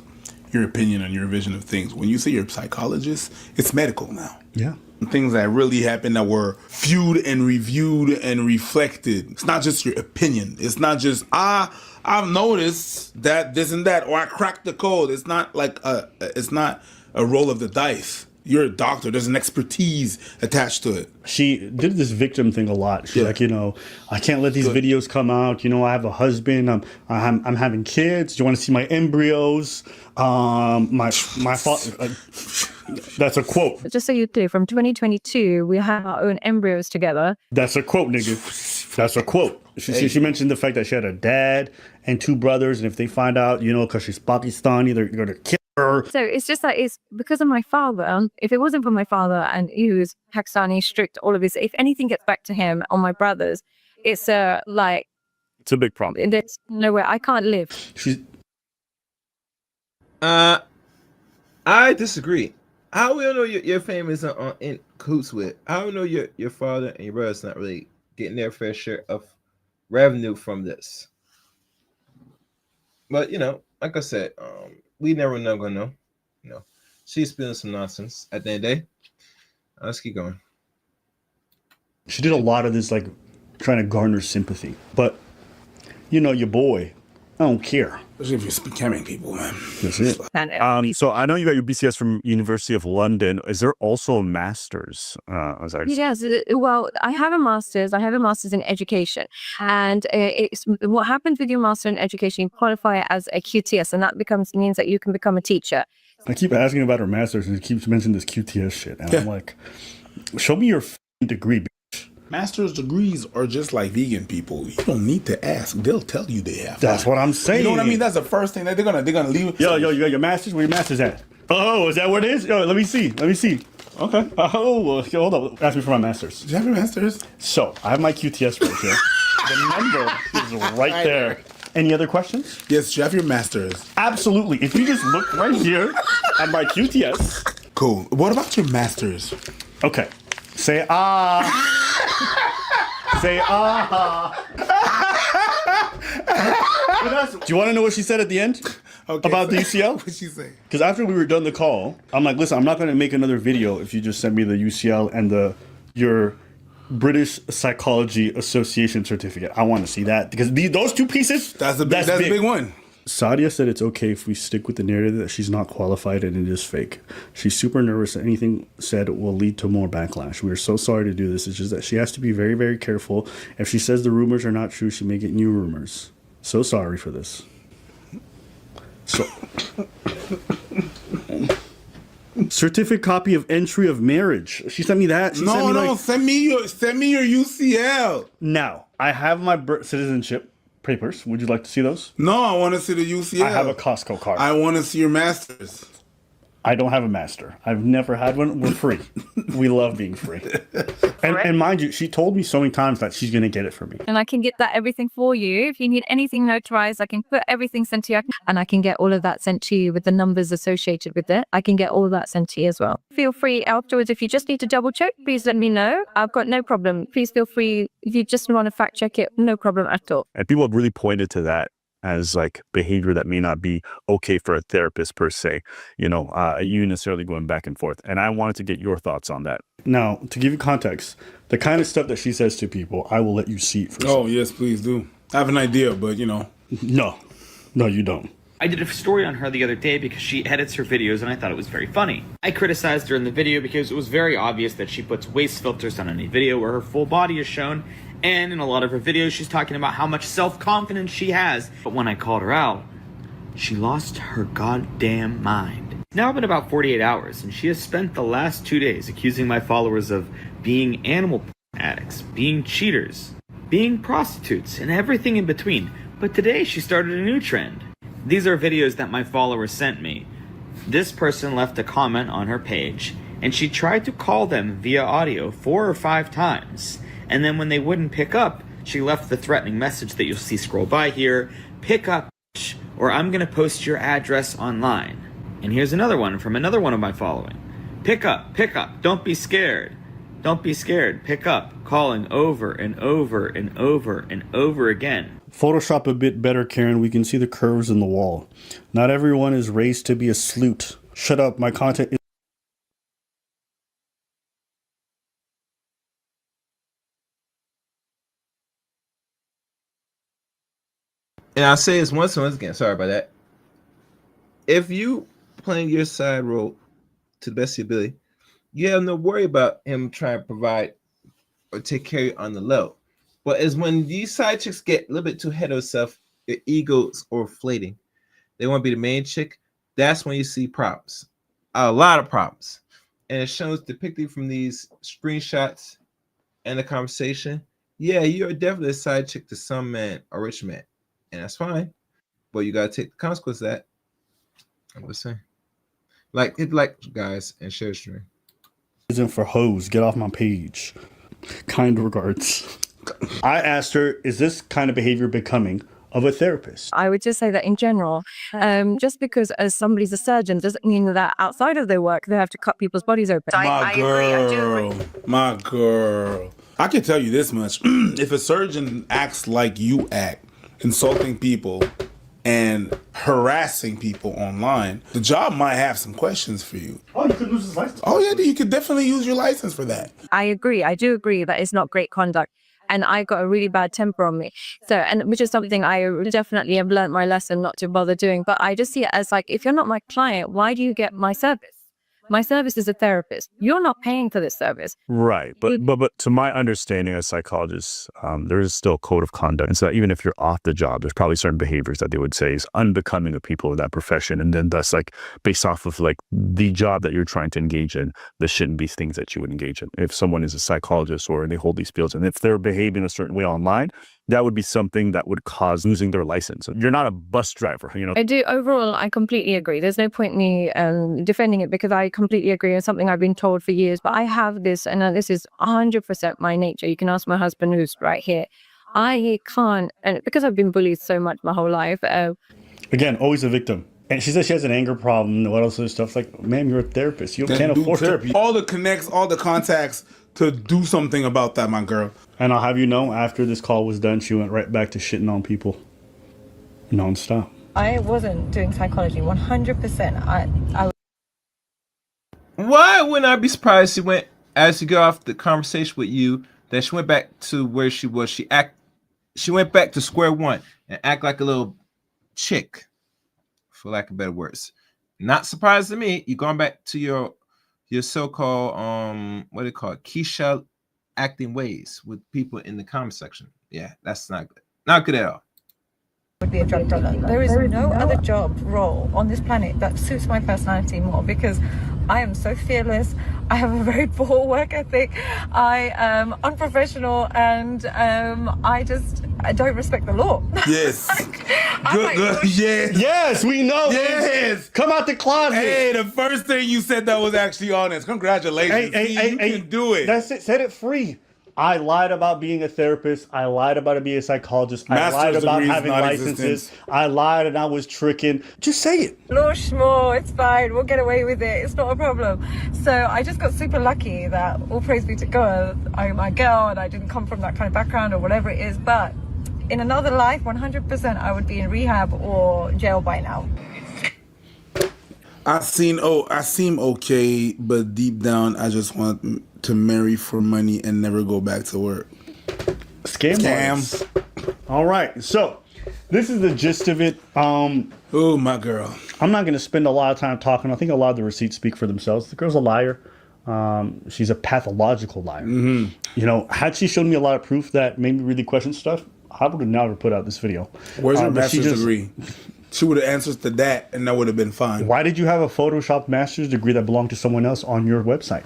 your opinion and your vision of things. When you say you're a psychologist, it's medical now. Yeah. Things that really happened that were viewed and reviewed and reflected. It's not just your opinion. It's not just, I've noticed that this and that, or I cracked the code. It's not like it's not a roll of the dice. You're a doctor. There's an expertise attached to it. She did this victim thing a lot. She's like, I can't let these videos come out. I have a husband. I'm having kids. Do you want to see my embryos? My father. That's a quote. Just so you know, from 2022, we have our own embryos together. That's a quote, nigga. That's a quote. She mentioned the fact that she had a dad and two brothers, and if they find out, because she's Pakistani, they're going to kill her. So it's just that it's because of my father. If it wasn't for my father and he was Pakistani, strict, all of this, if anything gets back to him or my brothers, it's It's a big problem. And there's nowhere I can't live. I disagree. How will know your family is in cahoots with? How will know your father and your brother's not really getting their fair share of revenue from this? But like I said, we never know gonna know. She's spilling some nonsense at the end of the day. Let's keep going. She did a lot of this, like, trying to garner sympathy. But, your boy, I don't care. Especially if you're scamming people, man. That's it. So I know you got your BCS from University of London. Is there also a master's? Yes. Well, I have a master's. I have a master's in education. And it's what happens with your master in education, you qualify as a QTS, and that means that you can become a teacher. I keep asking about her master's, and she keeps mentioning this QTS shit. And I'm like, show me your degree, bitch. Master's degrees are just like vegan people. You don't need to ask. They'll tell you they have. That's what I'm saying. You know what I mean? That's the first thing that they're gonna leave. Yo, you got your master's? Where your master's at? Oh, is that what it is? Yo, let me see. Okay. Hold up. Ask me for my master's. Do you have your master's? So, I have my QTS right here. The number is right there. Any other questions? Yes, do you have your master's? Absolutely. If you just look right here at my QTS. Cool. What about your master's? Okay. Say ah. Say ah. Do you want to know what she said at the end? Okay. About the UCL? What'd she say? Because after we were done the call, I'm like, listen, I'm not going to make another video if you just send me the UCL and your British Psychology Association certificate. I want to see that because those two pieces. That's a big one. Sadia said it's okay if we stick with the narrative that she's not qualified and it is fake. She's super nervous that anything said will lead to more backlash. We are so sorry to do this. It's just that she has to be very, very careful. If she says the rumors are not true, she may get new rumors. So sorry for this. So, certificate copy of entry of marriage. She sent me that. Send me your UCL. Now, I have my citizenship papers. Would you like to see those? No, I want to see the UCL. I have a Costco card. I want to see your master's. I don't have a master. I've never had one. We're free. We love being free. And mind you, she told me so many times that she's going to get it for me. And I can get that everything for you. If you need anything notarized, I can put everything sent to you. And I can get all of that sent to you with the numbers associated with it. I can get all of that sent to you as well. Feel free afterwards. If you just need to double check, please let me know. I've got no problem. Please feel free. If you just want to fact check it, no problem at all. And people have really pointed to that as like behavior that may not be okay for a therapist per se, you necessarily going back and forth. And I wanted to get your thoughts on that. Now, to give you context, the kind of stuff that she says to people, I will let you see it for yourself. Oh, yes, please do. I have an idea, but No, you don't. I did a story on her the other day because she edits her videos and I thought it was very funny. I criticized her in the video because it was very obvious that she puts waist filters on any video where her full body is shown. And in a lot of her videos, she's talking about how much self-confidence she has. But when I called her out, she lost her goddamn mind. It's now been about 48 hours, and she has spent the last 2 days accusing my followers of being animal addicts, being cheaters, being prostitutes, and everything in between. But today, she started a new trend. These are videos that my followers sent me. This person left a comment on her page, and she tried to call them via audio 4 or 5 times. And then when they wouldn't pick up, she left the threatening message that you'll see scroll by here. Pick up, or I'm going to post your address online. And here's another one from another one of my following. Pick up, don't be scared. Don't be scared, pick up. Calling over and over and over and over again. Photoshop a bit better, Karen. We can see the curves in the wall. Not everyone is raised to be a sleuth. Shut up, my content is... And I'll say this once again, sorry about that. If you playing your side role to the best of your ability, you have no worry about him trying to provide or take care of you on the low. But it's when these side chicks get a little bit too ahead of themselves, their egos are inflating. They want to be the main chick. That's when you see problems. A lot of problems. And it shows depicted from these screenshots and the conversation. Yeah, you're definitely a side chick to some man, a rich man. And that's fine, but you gotta take the consequence of that. I'm just saying, hit like guys and share stream. Isn't for hoes. Get off my page. Kind regards. I asked her, is this kind of behavior becoming of a therapist? I would just say that in general, just because as somebody's a surgeon doesn't mean that outside of their work they have to cut people's bodies open. My girl. I can tell you this much. If a surgeon acts like you act, insulting people and harassing people online, the job might have some questions for you. Oh, you could lose his license. Oh, yeah, you could definitely use your license for that. I agree. I do agree that it's not great conduct. And I got a really bad temper on me. So, and which is something I definitely have learned my lesson not to bother doing. But I just see it as like, if you're not my client, why do you get my service? My service is a therapist. You're not paying for this service. Right. But to my understanding as psychologists, there is still a code of conduct. And so even if you're off the job, there's probably certain behaviors that they would say is unbecoming of people in that profession. And then thus, like, based off of like the job that you're trying to engage in, there shouldn't be things that you would engage in. If someone is a psychologist or they hold these fields, and if they're behaving a certain way online, that would be something that would cause losing their license. You're not a bus driver, you know. I do. Overall, I completely agree. There's no point in me defending it because I completely agree. It's something I've been told for years. But I have this, and this is 100% my nature. You can ask my husband who's right here. I can't, and because I've been bullied so much my whole life. Again, always a victim. And she says she has an anger problem and what else other stuff. Like, ma'am, you're a therapist. You can't afford therapy. All the connects, all the contacts to do something about that, my girl. And I'll have you know, after this call was done, she went right back to shitting on people nonstop. I wasn't doing psychology 100%. Why wouldn't I be surprised she went, as you go off the conversation with you, that she went back to where she was. She went back to square one and act like a little chick, for lack of better words. Not surprised to me. You're going back to your so-called what do you call it, Keisha acting ways with people in the comment section. Yeah, that's not good. Not good at all. Would be a drug dealer. There is no other job role on this planet that suits my personality more because I am so fearless. I have a very poor work ethic. I am unprofessional, and I don't respect the law. Yes. Good. Yes. Yes, we know. Yes. Come out the closet. Hey, the first thing you said that was actually honest. Congratulations. You can do it. That's it. Set it free. I lied about being a therapist. I lied about being a psychologist. I lied about having licenses. I lied and I was tricking. Just say it. Law schmo, it's fine. We'll get away with it. It's not a problem. So I just got super lucky that, all praise be to God, I'm a girl and I didn't come from that kind of background or whatever it is. But in another life, 100% I would be in rehab or jail by now. I seem okay, but deep down, I just want to marry for money and never go back to work. Scams. All right, so this is the gist of it. Oh, my girl. I'm not going to spend a lot of time talking. I think a lot of the receipts speak for themselves. The girl's a liar. She's a pathological liar. Mm-hmm. You know, had she shown me a lot of proof that made me really question stuff, I would have never put out this video. Where's her master's degree? She would have answered to that, and that would have been fine. Why did you have a Photoshop master's degree that belonged to someone else on your website?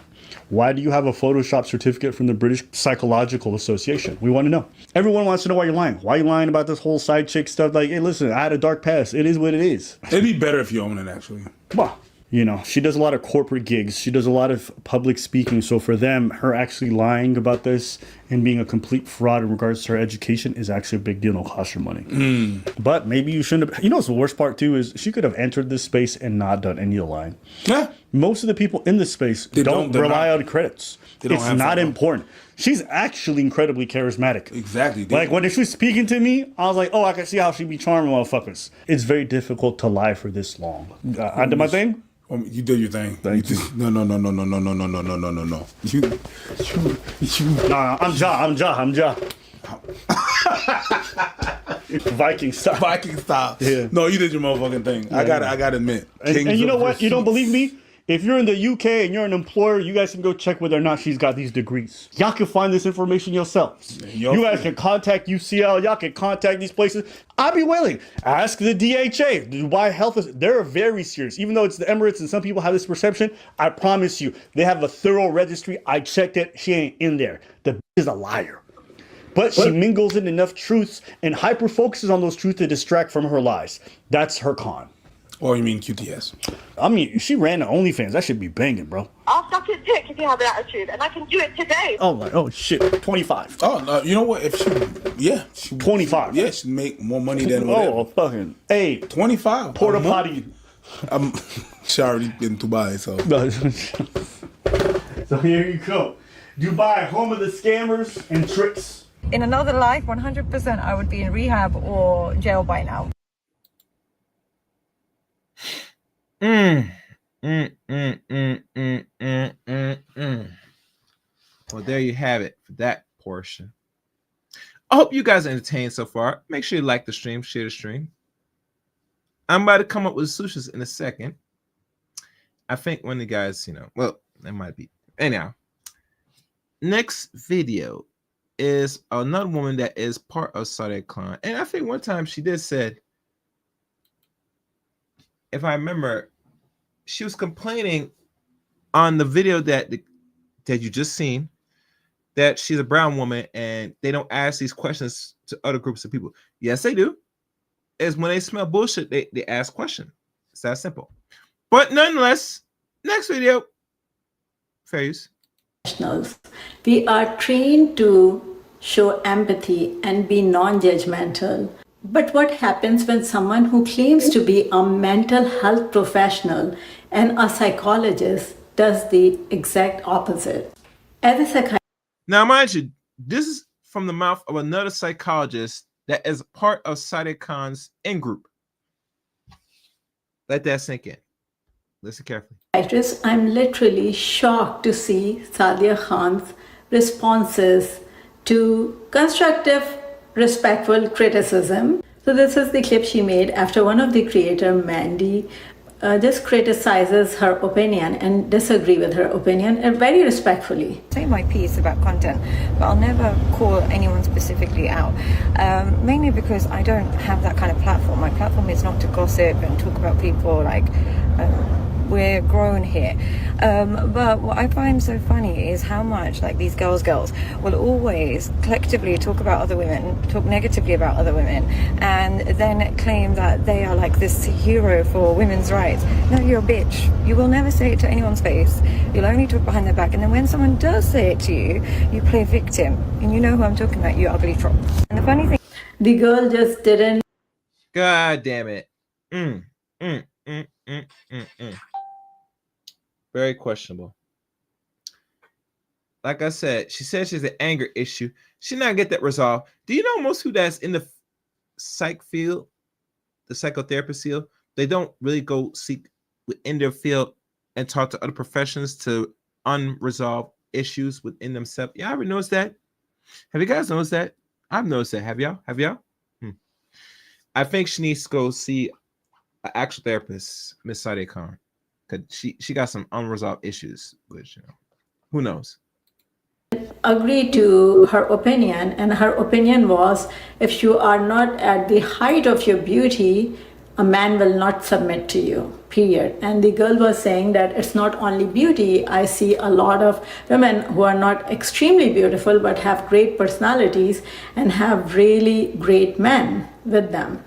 Why do you have a Photoshop certificate from the British Psychological Association? We want to know. Everyone wants to know why you're lying. Why are you lying about this whole side chick stuff? Like, hey, listen, I had a dark past. It is what it is. It'd be better if you own it, actually. Come on. You know, she does a lot of corporate gigs. She does a lot of public speaking. So for them, her actually lying about this and being a complete fraud in regards to her education is actually a big deal. It'll cost her money. But maybe you shouldn't have. You know what's the worst part too is she could have entered this space and not done any of the lying. Yeah. Most of the people in this space don't rely on credits. It's not important. She's actually incredibly charismatic. Exactly. Like when she was speaking to me, I was like, oh, I can see how she'd be charming motherfuckers. It's very difficult to lie for this long. I did my thing. You did your thing. Thank you. No. Nah, I'm Ja. Viking style. Yeah. No, you did your motherfucking thing. Yeah, I gotta admit. And you know what? You don't believe me? If you're in the UK and you're an employer, you guys can go check whether or not she's got these degrees. Y'all can find this information yourselves. You guys can contact UCL. Y'all can contact these places. I'll be willing. Ask the DHA. Dubai Health they're very serious. Even though it's the Emirates and some people have this perception, I promise you, they have a thorough registry. I checked it. She ain't in there. The bitch is a liar. But she mingles in enough truths and hyper focuses on those truths to distract from her lies. That's her con. Or you mean QTS? I mean, she ran to OnlyFans. That should be banging, bro. I'll suck his dick. if you have an attitude, and I can do it today. Oh shit, 25. Oh, no, you know what? If she 25. Yeah, she'd make more money than whatever. Oh, fucking. Hey, 25. porta potty. She already been to Dubai, so. So here you go. Dubai, home of the scammers and tricks. In another life, 100% I would be in rehab or jail by now. Well, there you have it for that portion. I hope you guys are entertained so far. Make sure you like the stream, share the stream. I'm about to come up with solutions in a second. I think one of the guys, well, it might be. Anyhow, next video is another woman that is part of Sadia Khan. And I think one time she did said, if I remember, she was complaining on the video that you just seen that she's a brown woman and they don't ask these questions to other groups of people. Yes, they do. Is when they smell bullshit, they ask questions. It's that simple. But nonetheless, next video, fair use. We are trained to show empathy and be non-judgmental. But what happens when someone who claims to be a mental health professional and a psychologist does the exact opposite? As a psychiatrist. Now, mind you, this is from the mouth of another psychologist that is part of Sadia Khan's in-group. Let that sink in. Listen carefully. I'm literally shocked to see Sadia Khan's responses to constructive, respectful criticism. So this is the clip she made after one of the creator, Mandy, just criticizes her opinion and disagree with her opinion and very respectfully. Say my piece about content, but I'll never call anyone specifically out, mainly because I don't have that kind of platform. My platform is not to gossip and talk about people like we're grown here. But what I find so funny is how much like these girls will always collectively talk about other women, talk negatively about other women, and then claim that they are like this hero for women's rights. No, you're a bitch. You will never say it to anyone's face. You'll only talk behind their back. And then when someone does say it to you, you play victim. And you know who I'm talking about, you ugly troll. And the funny thing, the girl just didn't. God damn it. Very questionable. Like I said, she said she's an anger issue. She not get that resolved. Do you know most people that's in the psych field, the psychotherapist field, they don't really go seek within their field and talk to other professions to unresolved issues within themselves? Y'all ever noticed that? Have you guys noticed that? I've noticed that. Have y'all? I think she needs to go see an actual therapist, Miss Sadia Khan. Cause she got some unresolved issues, which who knows. Agree to her opinion, and her opinion was, if you are not at the height of your beauty, a man will not submit to you, period. And the girl was saying that it's not only beauty. I see a lot of women who are not extremely beautiful but have great personalities and have really great men with them.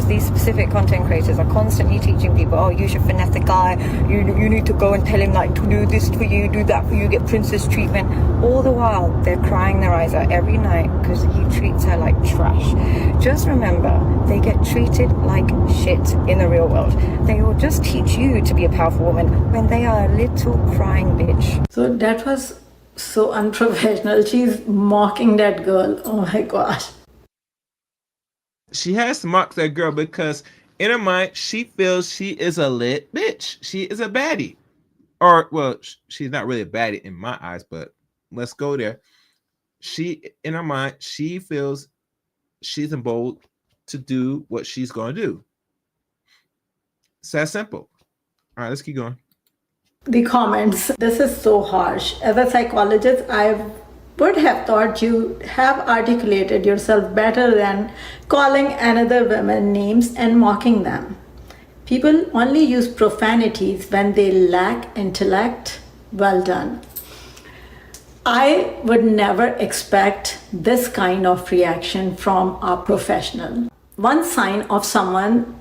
is these specific content creators are constantly teaching people, oh, you should finesse the guy, you need to go and tell him like to do this for you, do that for you, get princess treatment. All the while they're crying their eyes out every night because he treats her like trash. Just remember, they get treated like shit in the real world. They will just teach you to be a powerful woman when they are a little crying bitch. So that was so unprofessional. She's mocking that girl. Oh my gosh. She has to mock that girl because in her mind, she feels she is a lit bitch. She is a baddie. Or, well, she's not really a baddie in my eyes, but let's go there. She, in her mind, she feels she's emboldened to do what she's going to do. It's that simple. All right, let's keep going. The comments, this is so harsh. As a psychologist, I would have thought you have articulated yourself better than calling another woman names and mocking them. People only use profanities when they lack intellect. Well done. I would never expect this kind of reaction from a professional. One sign of someone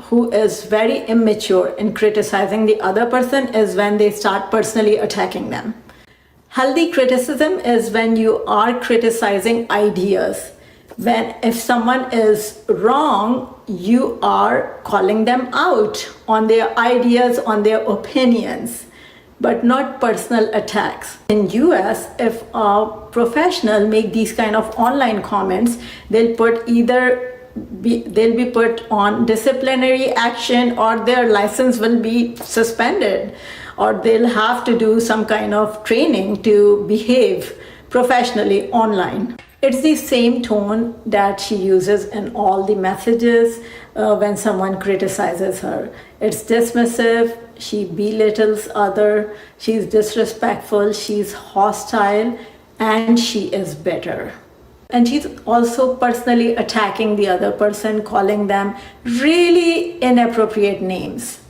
who is very immature in criticizing the other person is when they start personally attacking them. Healthy criticism is when you are criticizing ideas. When if someone is wrong, you are calling them out on their ideas, on their opinions, but not personal attacks. In US, if a professional make these kind of online comments, they'll be put on disciplinary action, or their license will be suspended, or they'll have to do some kind of training to behave professionally online. It's the same tone that she uses in all the messages when someone criticizes her. It's dismissive, she belittles other, she's disrespectful, she's hostile, and she is bitter. And she's also personally attacking the other person, calling them really inappropriate names.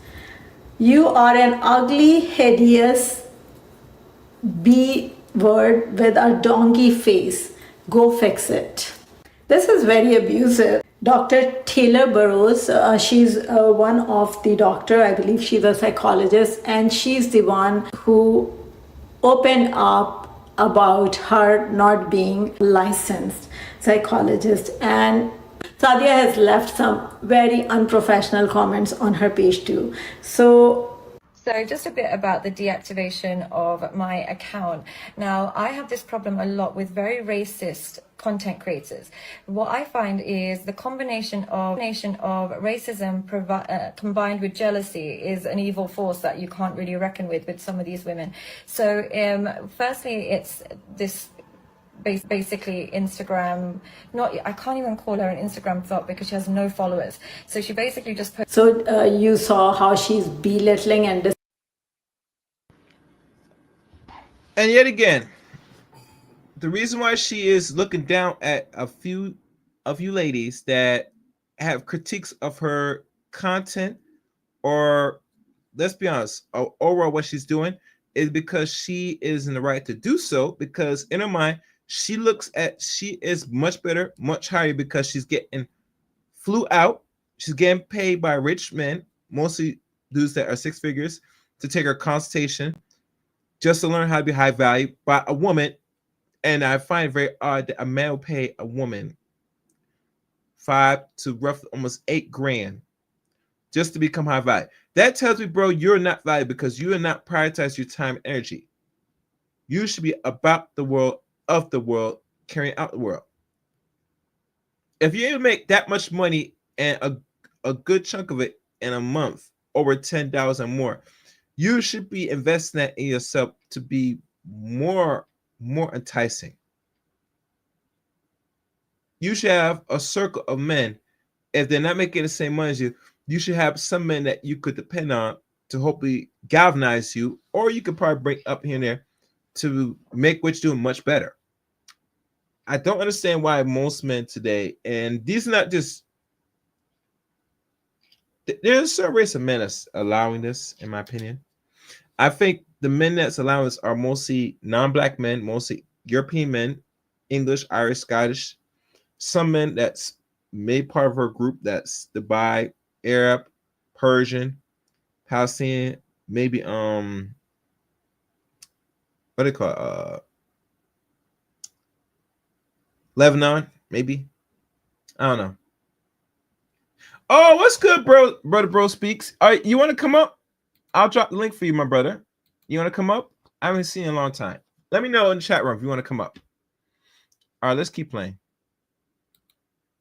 You are an ugly, hideous B word with a donkey face. Go fix it. This is very abusive. Dr. Taylor Burrows, she's one of the doctor, I believe she's a psychologist, and she's the one who opened up about her not being licensed psychologist. And Sadia has left some very unprofessional comments on her page too. So just a bit about the deactivation of my account. Now, I have this problem a lot with very racist content creators. What I find is the combination of racism combined with jealousy is an evil force that you can't really reckon with some of these women. So firstly, it's this basically Instagram, I can't even call her an Instagram thought because she has no followers. So she basically just put... So you saw how she's belittling and yet again, the reason why she is looking down at a few ladies that have critiques of her content, or let's be honest, overall what she's doing, is because she is in the right to do so, because in her mind, she is much better, much higher, because she's flew out. She's getting paid by rich men, mostly dudes that are six figures, to take her consultation just to learn how to be high value by a woman. And I find it very odd that a man will pay a woman $5 to roughly almost $8 grand just to become high value. That tells me, bro, you're not valuable because you are not prioritizing your time and energy. You should be about the world, of the world, carrying out the world. If you're able to make that much money and a good chunk of it in a month, over $10 or more, you should be investing that in yourself to be more enticing. You should have a circle of men. If they're not making the same money as you, you should have some men that you could depend on to hopefully galvanize you, or you could probably bring up here and there to make what you're doing much better. I don't understand why most men today, and these are not just, there's a certain race of men that's allowing this, in my opinion. I think the men that's allowing this are mostly non-black men, mostly European men, English, Irish, Scottish. Some men that's made part of her group, that's Dubai, Arab, Persian, Palestinian, maybe what do they call it? Lebanon, maybe. I don't know. Oh, what's good, bro? Bro speaks. All right, you want to come up? I'll drop the link for you, my brother. You want to come up? I haven't seen you in a long time. Let me know in the chat room if you want to come up. All right, let's keep playing.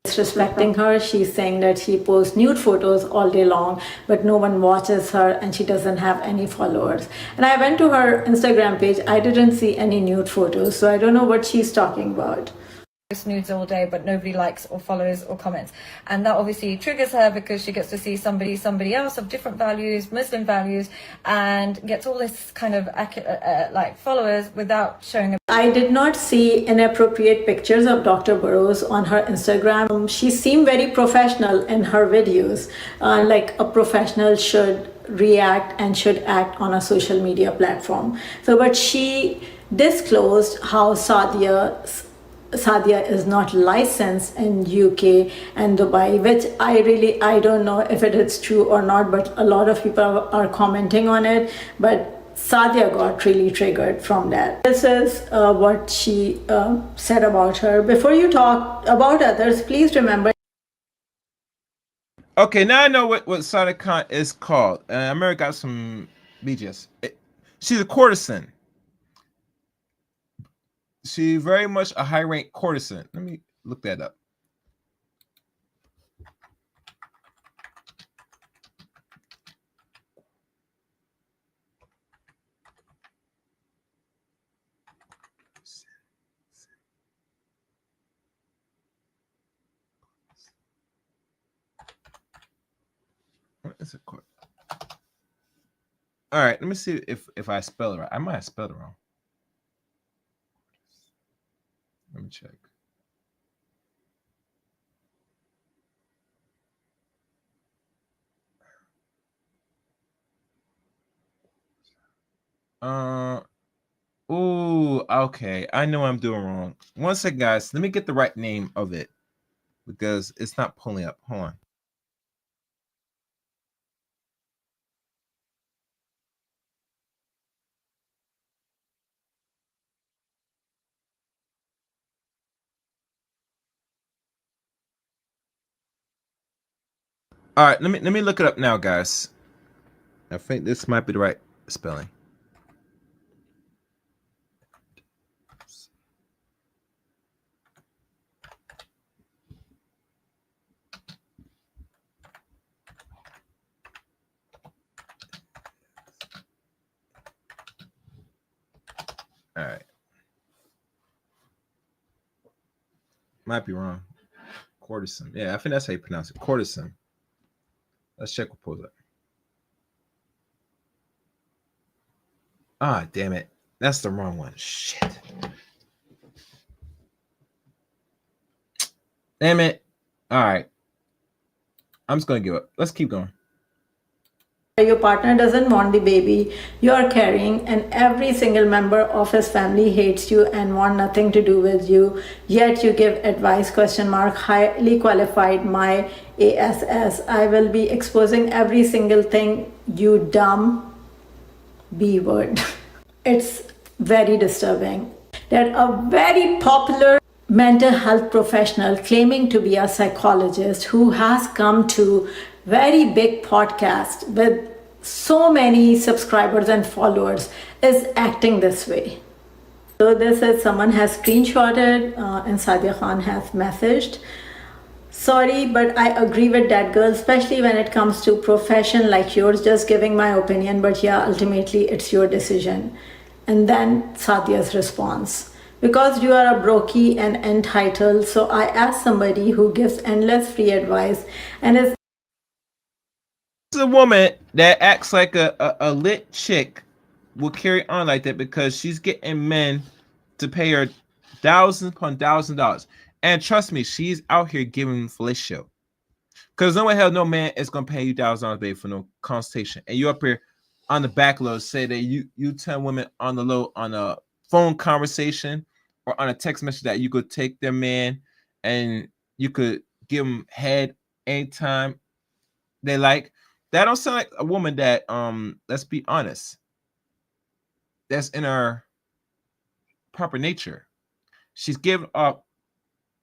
disrespecting her. She's saying that she posts nude photos all day long, but no one watches her and she doesn't have any followers. And I went to her Instagram page. I didn't see any nude photos, so I don't know what she's talking about. Nudes all day, but nobody likes or follows or comments, and that obviously triggers her because she gets to see somebody else of different values, Muslim values, and gets all this kind of like followers without showing. I did not see inappropriate pictures of Dr. Burrows on her Instagram. She seemed very professional in her videos, like a professional should react and should act on a social media platform. So, but she disclosed how Sadia Sadia is not licensed in UK and Dubai, which I don't know if it is true or not, but a lot of people are commenting on it. But Sadia got really triggered from that. This is what she said about her. Before you talk about others, please remember. Okay, now I know what Sadia Khan is called. America got some BGS. She's a courtesan. She's very much a high rank courtesan. Let me look that up. What is it called? All right, let me see if I spell it right. I might have spelled it wrong. Let me check. Ooh, okay. I know I'm doing wrong. One second, guys. Let me get the right name of it because it's not pulling up. Hold on. All right, let me look it up now, guys. I think this might be the right spelling. All right. Might be wrong. Cortisan. Yeah, I think that's how you pronounce it. Cortisan. Let's check what pulls up. Ah, damn it. That's the wrong one. Shit. Damn it. All right. I'm just going to give up. Let's keep going. Your partner doesn't want the baby you're carrying, and every single member of his family hates you and want nothing to do with you, yet you give advice, ? Highly qualified, my ass. I will be exposing every single thing, you dumb B word. It's very disturbing that a very popular mental health professional claiming to be a psychologist who has come to very big podcast with so many subscribers and followers is acting this way. So this is someone has screenshotted and Sadia Khan has messaged. Sorry, but I agree with that girl, especially when it comes to profession like yours, just giving my opinion, but yeah, ultimately it's your decision. And then Sadia's response. Because you are a brokey and entitled, so I asked somebody who gives endless free advice and is A woman that acts like a lit chick will carry on like that because she's getting men to pay her thousands upon $1,000. And trust me, she's out here giving fellatio. Because no way hell no man is gonna pay you $1,000, babe, for no consultation. And you up here on the back low say that you tell women on the low on a phone conversation or on a text message that you could take their man and you could give them head anytime they like. That don't sound like a woman that let's be honest, that's in her proper nature. She's giving up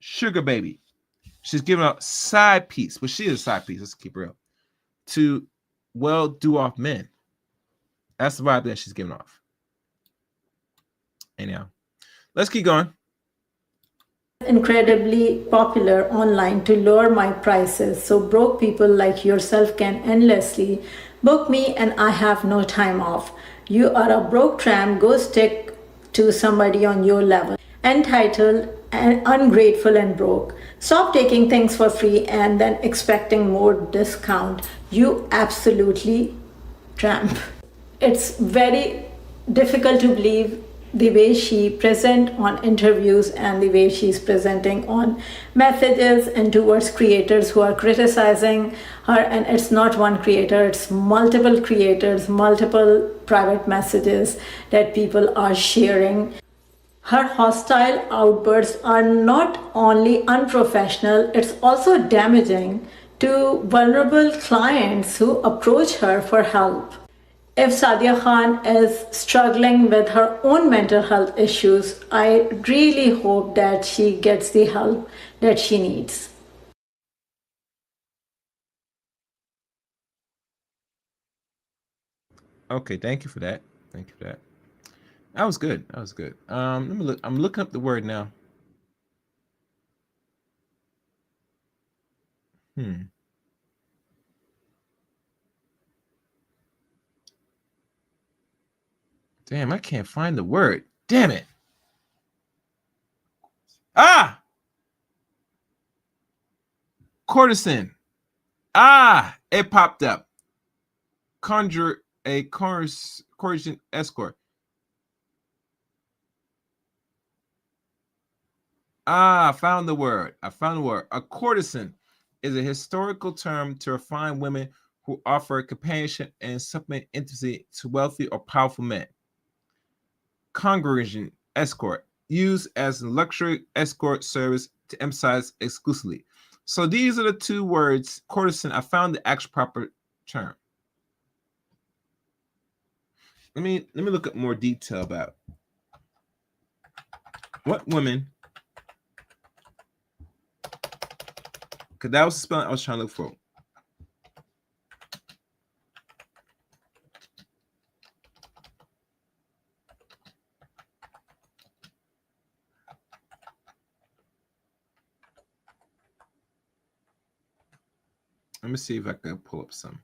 sugar baby. She's giving up side piece, but she is a side piece. Let's keep it real. To well do off men. That's the vibe that she's giving off. Anyhow, let's keep going. Incredibly popular online to lower my prices so broke people like yourself can endlessly book me and I have no time off. You are a broke tramp, go stick to somebody on your level. Entitled and ungrateful and broke. Stop taking things for free and then expecting more discount. You absolutely tramp. It's very difficult to believe the way she present on interviews and the way she's presenting on messages and towards creators who are criticizing her. And it's not one creator, it's multiple creators, multiple private messages that people are sharing. Her hostile outbursts are not only unprofessional, it's also damaging to vulnerable clients who approach her for help. If Sadia Khan is struggling with her own mental health issues, I really hope that she gets the help that she needs. Okay, thank you for that. Thank you for that. That was good. That was good. Let me look. I'm looking up the word now. Damn, I can't find the word. Damn it. Ah! Cortisan. Ah! It popped up. Conjure a coercion escort. Ah, I found the word. I found the word. A courtesan is a historical term to refine women who offer companionship and supplement intimacy to wealthy or powerful men. Congregation escort, used as a luxury escort service to emphasize exclusively. So these are the two words, courtesan. I found the actual proper term. Let me look at more detail about what women, because that was the spelling I was trying to look for. Let me see if I can pull up some.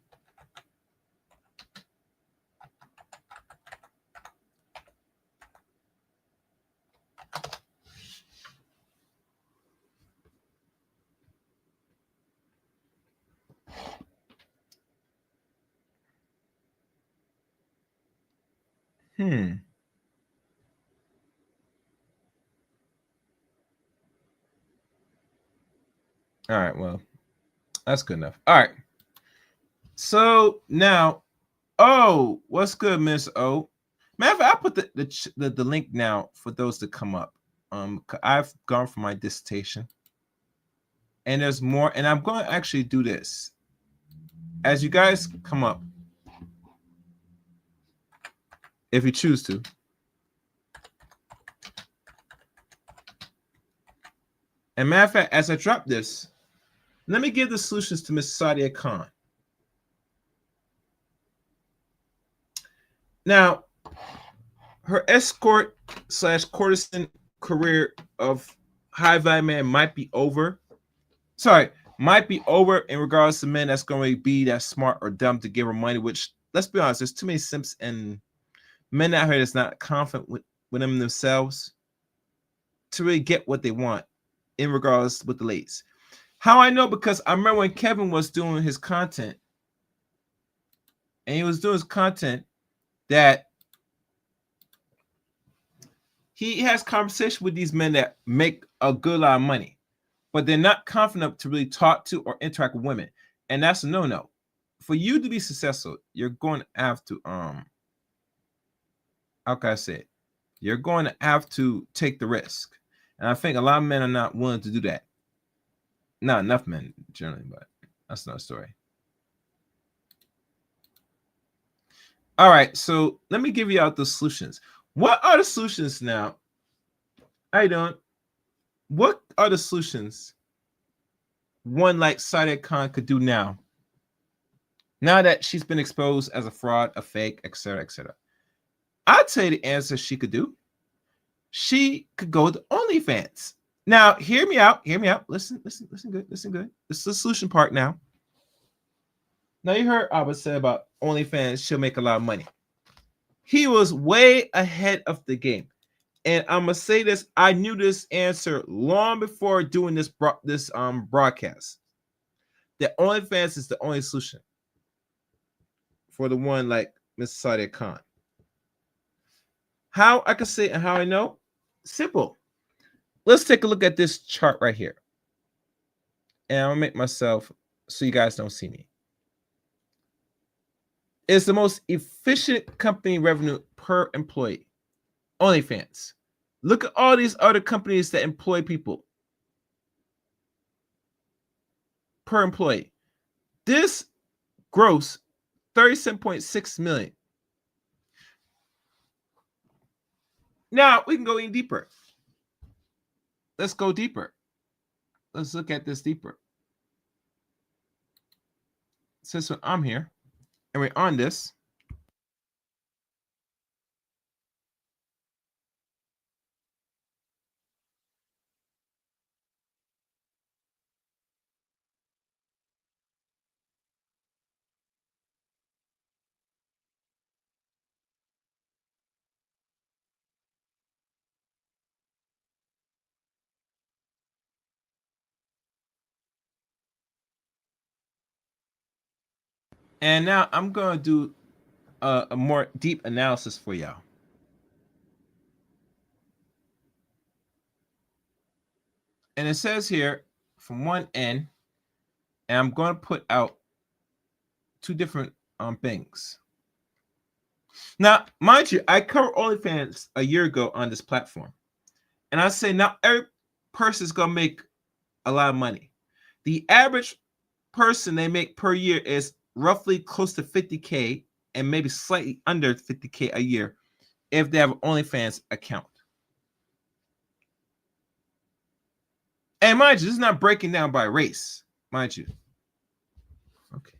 All right, well, that's good enough. All right. So now, oh, what's good, Miss O? Matter of fact, I put the link now for those to come up. I've gone for my dissertation, and there's more, and I'm going to actually do this as you guys come up, if you choose to. And matter of fact, as I drop this, let me give the solutions to Miss Sadia Khan. Now, her escort / courtesan career of high value man might be over. Might be over in regards to men that's going to be that smart or dumb to give her money, which, let's be honest, there's too many simps and men out here that's not confident with them themselves to really get what they want in regards with the ladies. How I know? Because I remember when Kevin was doing his content, and he was doing his content that he has conversation with these men that make a good lot of money, but they're not confident to really talk to or interact with women. And that's a no-no. For you to be successful, you're going to have to, how can I say it? You're going to have to take the risk. And I think a lot of men are not willing to do that. Not enough men, generally, but that's another story. All right, so let me give you out the solutions. What are the solutions now? How you doing? What are the solutions one like Sadia Khan could do now that she's been exposed as a fraud, a fake, etc., etc.? I'll tell you the answer she could do. She could go to OnlyFans. Now, hear me out. Hear me out. Listen good. Listen good. This is the solution part now. Now, you heard Abba say about OnlyFans, she'll make a lot of money. He was way ahead of the game. And I'm going to say this. I knew this answer long before doing this broadcast. That OnlyFans is the only solution for the one like Miss Sadia Khan. How I can say and how I know? Simple. Let's take a look at this chart right here. And I'm going to make myself so you guys don't see me. It's the most efficient company revenue per employee. OnlyFans. Look at all these other companies that employ people per employee. This gross 37.6 million. Now we can go in deeper. Let's go deeper. Let's look at this deeper. Since I'm here and we're on this, and now I'm going to do a more deep analysis for y'all. And it says here from one end, and I'm going to put out two different things. Now, mind you, I covered OnlyFans a year ago on this platform. And I say now every person is going to make a lot of money. The average person they make per year is roughly close to 50K and maybe slightly under 50K a year if they have an OnlyFans account. And mind you, this is not breaking down by race, mind you. Okay.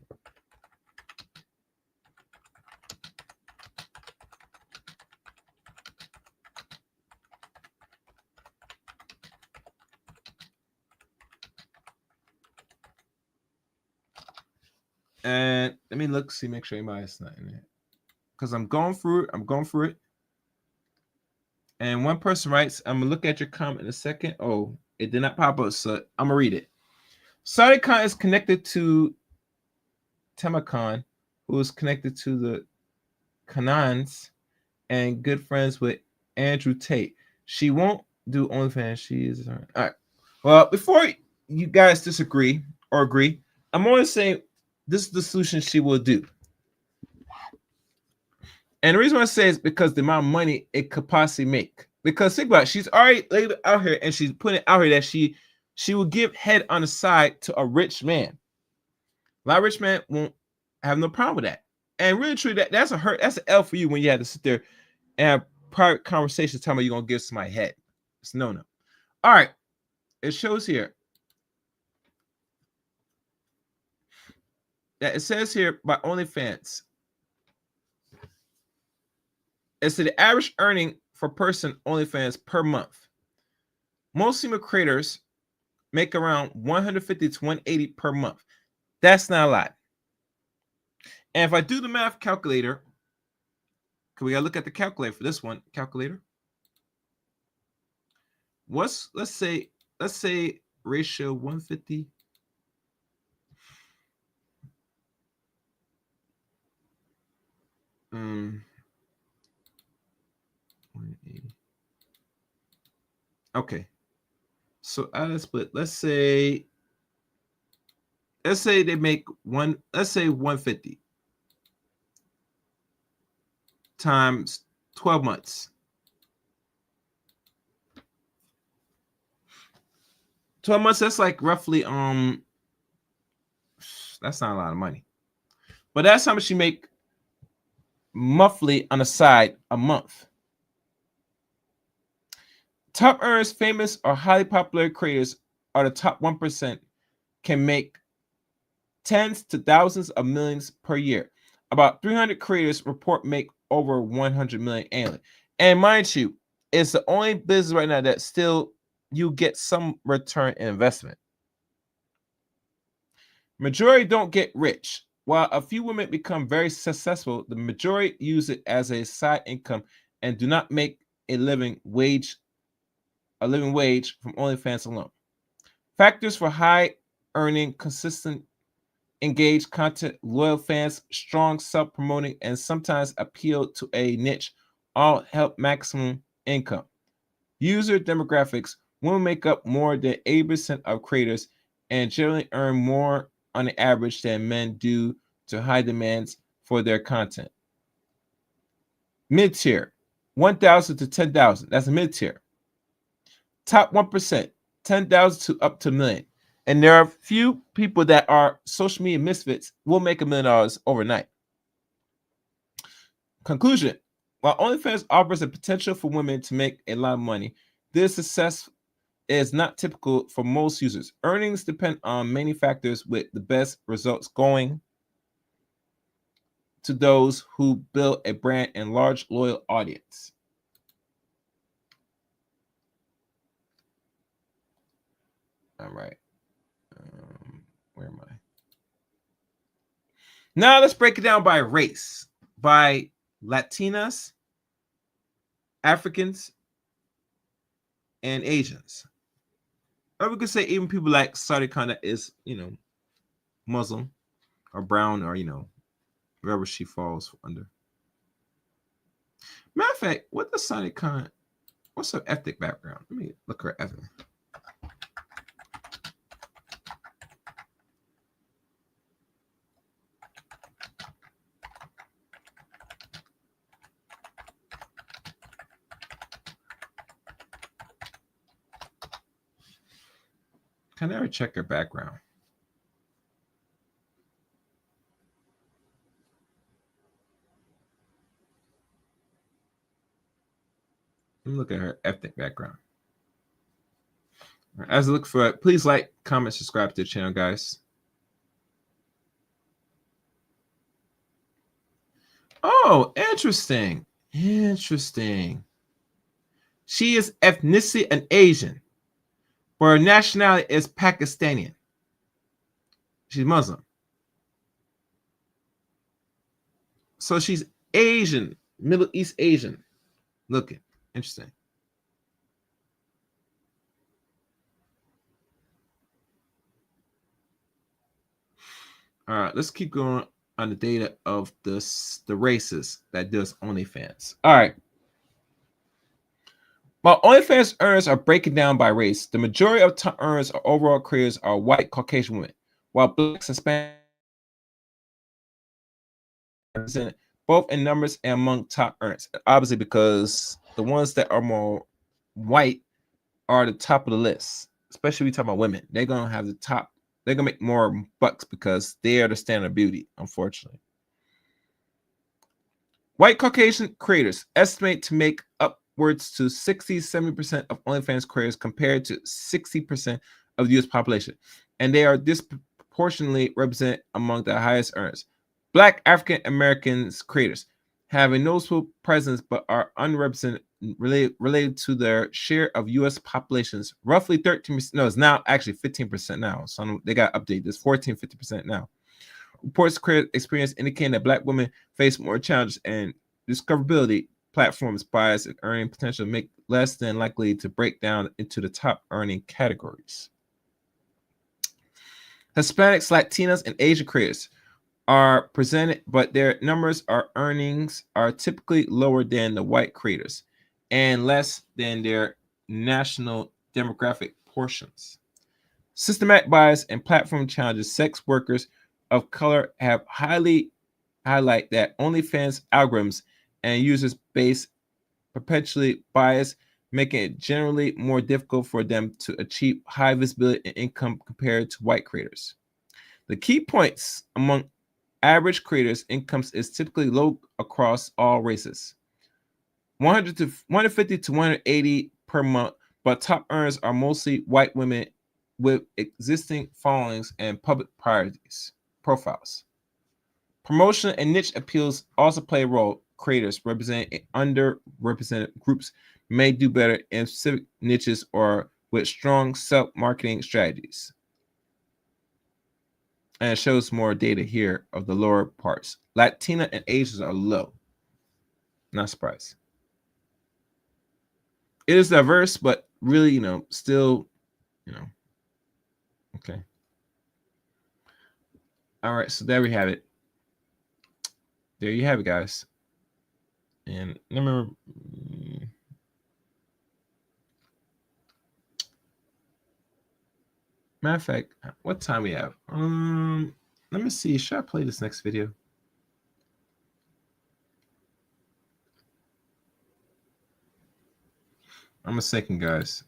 And let me look, see, make sure anybody's not in there. Because I'm going through it. And one person writes, I'm gonna look at your comment in a second. Oh, it did not pop up, so I'm gonna read it. Sadia Khan is connected to Khan, who is connected to the Kanans and good friends with Andrew Tate. She won't do OnlyFans. She is all right. Well, before you guys disagree or agree, I'm only saying this is the solution she will do. And the reason why I say is because the amount of money it could possibly make. Because think about it, she's already laid it out here and she's putting it out here that she will give head on the side to a rich man. A lot of rich men won't have no problem with that. And really true, that's an L for you when you have to sit there and have private conversations telling me you're gonna give somebody head. It's no. All right. It shows here that it says here by OnlyFans. It's the average earning for person OnlyFans per month. Most female creators make around 150 to 180 per month. That's not a lot. And if I do the math calculator, we gotta look at the calculator for this one. Calculator. Let's say ratio 150. Okay. So out of split, let's say they make let's say 150 times 12 months. 12 months, that's like roughly that's not a lot of money. But that's how much you make monthly on the side a month. Top earners, famous or highly popular creators are the top 1%, can make tens to thousands of millions per year. About 300 creators report make over 100 million annually. And mind you, it's the only business right now that still you get some return in investment. Majority don't get rich. While a few women become very successful, the majority use it as a side income and do not make a living wage from OnlyFans alone. Factors for high earning, consistent, engaged content, loyal fans, strong self-promoting, and sometimes appeal to a niche all help maximum income. User demographics: women make up more than 80% of creators and generally earn more on the average than men due to high demands for their content. Mid-tier, 1,000 to 10,000. That's a mid-tier. top 1%, 10,000 to up to $1 million. And there are few people that are social media misfits will make $1 million overnight. Conclusion: while OnlyFans offers a potential for women to make a lot of money, this success is not typical for most users. Earnings depend on many factors, with the best results going to those who build a brand and large loyal audience. All right. Where am I? Now let's break it down by race, by Latinas, Africans, and Asians. Or we could say even people like Sadia Khan that is, Muslim or brown or, wherever she falls under. Matter of fact, what does Sadia Khan, what's her ethnic background? Let me look her ethnic. Can I ever check her background? Let me look at her ethnic background. As I look for it, please like, comment, subscribe to the channel, guys. Oh, interesting. Interesting. She is ethnicity an Asian, but her nationality is Pakistani. She's Muslim. So she's Asian, Middle East Asian looking. Interesting. All right, let's keep going on the data of the races that does OnlyFans. All right. While OnlyFans earners are breaking down by race, the majority of top earners or overall creators are white Caucasian women, while blacks and Hispanics represented both in numbers and among top earners. Obviously, because the ones that are more white are the top of the list, especially when we talk about women. They're gonna have the top. They're gonna make more bucks because they are the standard of beauty, unfortunately. White Caucasian creators estimate to make upwards to 60-70% of OnlyFans creators compared to 60% of the U.S. population, and they are disproportionately represented among the highest earners. Black African Americans creators have a noticeable presence but are unrepresented related to their share of U.S. populations, roughly 13%. No, it's now actually 15% now. So they got updated. It's 14-15% now. Reports create experience indicating that Black women face more challenges and discoverability platforms, bias, and earning potential make less than likely to break down into the top earning categories. Hispanics, Latinas, and Asian creators are presented, but their numbers or earnings are typically lower than the white creators and less than their national demographic portions. Systematic bias and platform challenges sex workers of color have highlight that OnlyFans algorithms and users base perpetually biased, making it generally more difficult for them to achieve high visibility and income compared to white creators. The key points among average creators' incomes is typically low across all races, 150 to 180 per month, but top earners are mostly white women with existing followings and public profiles. Promotion and niche appeals also play a role. Creators representing underrepresented groups may do better in specific niches or with strong self-marketing strategies. And it shows more data here of the lower parts. Latina and Asians are low. Not surprised. It is diverse, but really, still, okay. All right, so there we have it. There you have it, guys. And remember, matter of fact, what time we have? Let me see. Should I play this next video? I'm a second, guys.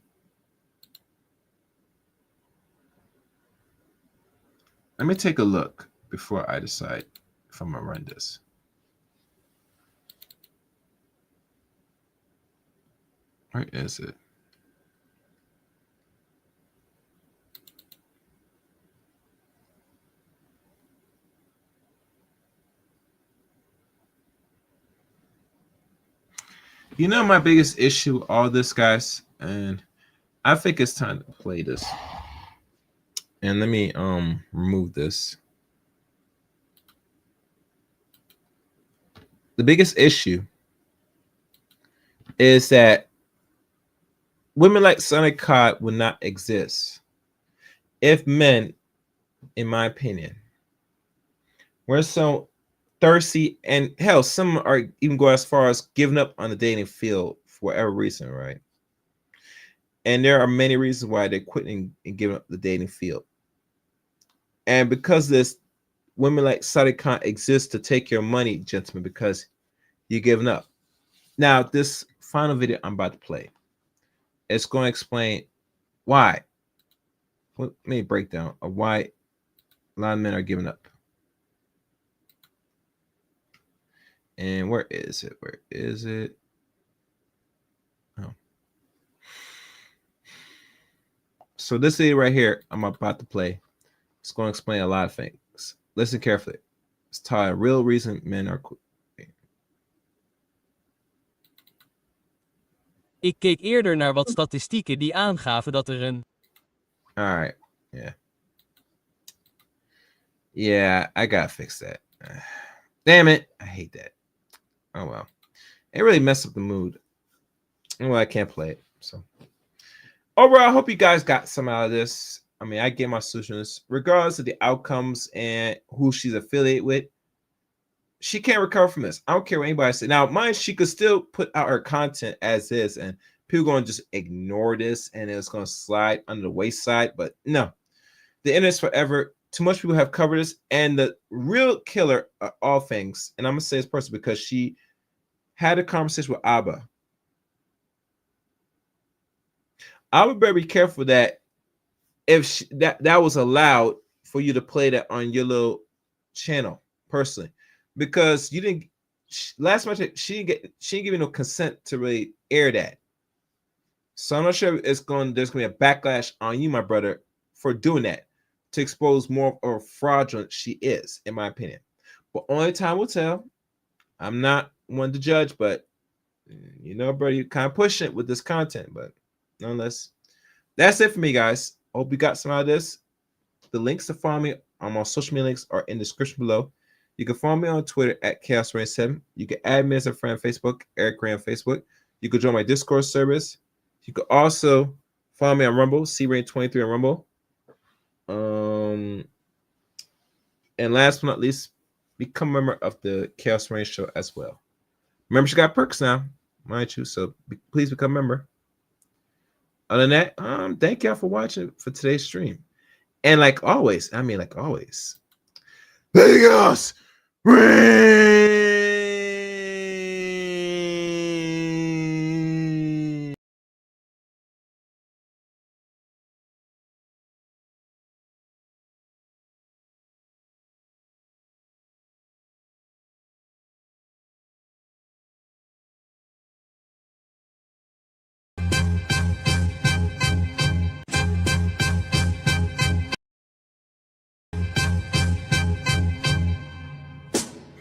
Let me take a look before I decide if I'm gonna run this. Where is it? You know my biggest issue with all this, guys, and I think it's time to play this. And let me remove this. The biggest issue is that women like Sadia Khan would not exist if men, in my opinion, were so thirsty, and hell, some are even go as far as giving up on the dating field for whatever reason, right? And there are many reasons why they're quitting and giving up the dating field. And because this, women like Sadia Khan exist to take your money, gentlemen, because you're giving up. Now, this final video I'm about to play, it's going to explain why. Let me break down of why a lot of men are giving up. And where is it? Where is it? Oh. So this video right here I'm about to play, it's going to explain a lot of things. Listen carefully. It's titled "Real Reason Men Are Quitting." Ik keek eerder naar wat statistieken die aangaven dat er een... All right. Yeah. Yeah, I gotta fix that. Damn it. I hate that. Oh well. It really messed up the mood. Well, I can't play it. So overall, I hope you guys got some out of this. I mean, I gave my solutions. Regardless of the outcomes and who she's affiliated with, she can't recover from this. I don't care what anybody says. Now, mind, she could still put out her content as is, and people are going to just ignore this, and it's going to slide under the wayside. But no, the internet's forever. Too much people have covered this, and the real killer of all things, and I'm going to say this person because she had a conversation with Abba. I would better be careful that if that was allowed for you to play that on your little channel personally, because you didn't last much she didn't give you no consent to really air that. So I'm not sure there's gonna be a backlash on you, my brother, for doing that to expose more of a fraudulent she is, in my opinion. But only time will tell. I'm not one to judge, but you know, bro, you kind of push it with this content, but nonetheless, that's it for me, guys. Hope you got some out of this. The links to follow me on my social media links are in the description below. You can follow me on Twitter at ChaosRain7. You can add me as a friend on Facebook, Eric Ray on Facebook. You can join my Discord service. You can also follow me on Rumble, CRain23 on Rumble. And last but not least, become a member of the Chaos Rain Show as well. Membership got perks now, mind you, so please become a member. Other than that, thank y'all for watching for today's stream. And like always, Vegas Rain!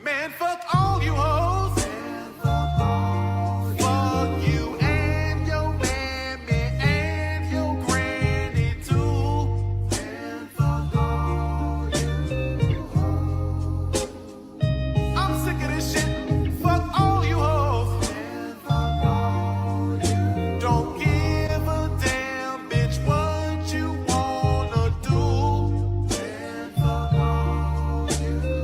Man, fuck all you hoes. Fuck you and your mammy and your granny too. And fuck all you hoes. I'm sick of this shit. Fuck all you hoes. And fuck all you. Don't give a damn, bitch, what you wanna do. And fuck all you hoes.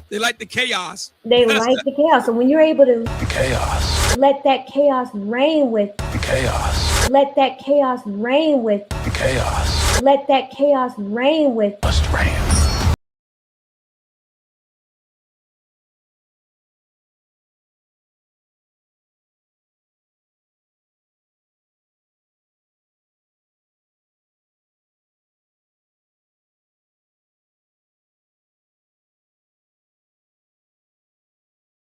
They like the chaos. They like the chaos. So when you're able to let that chaos reign with let that chaos reign with let that chaos reign with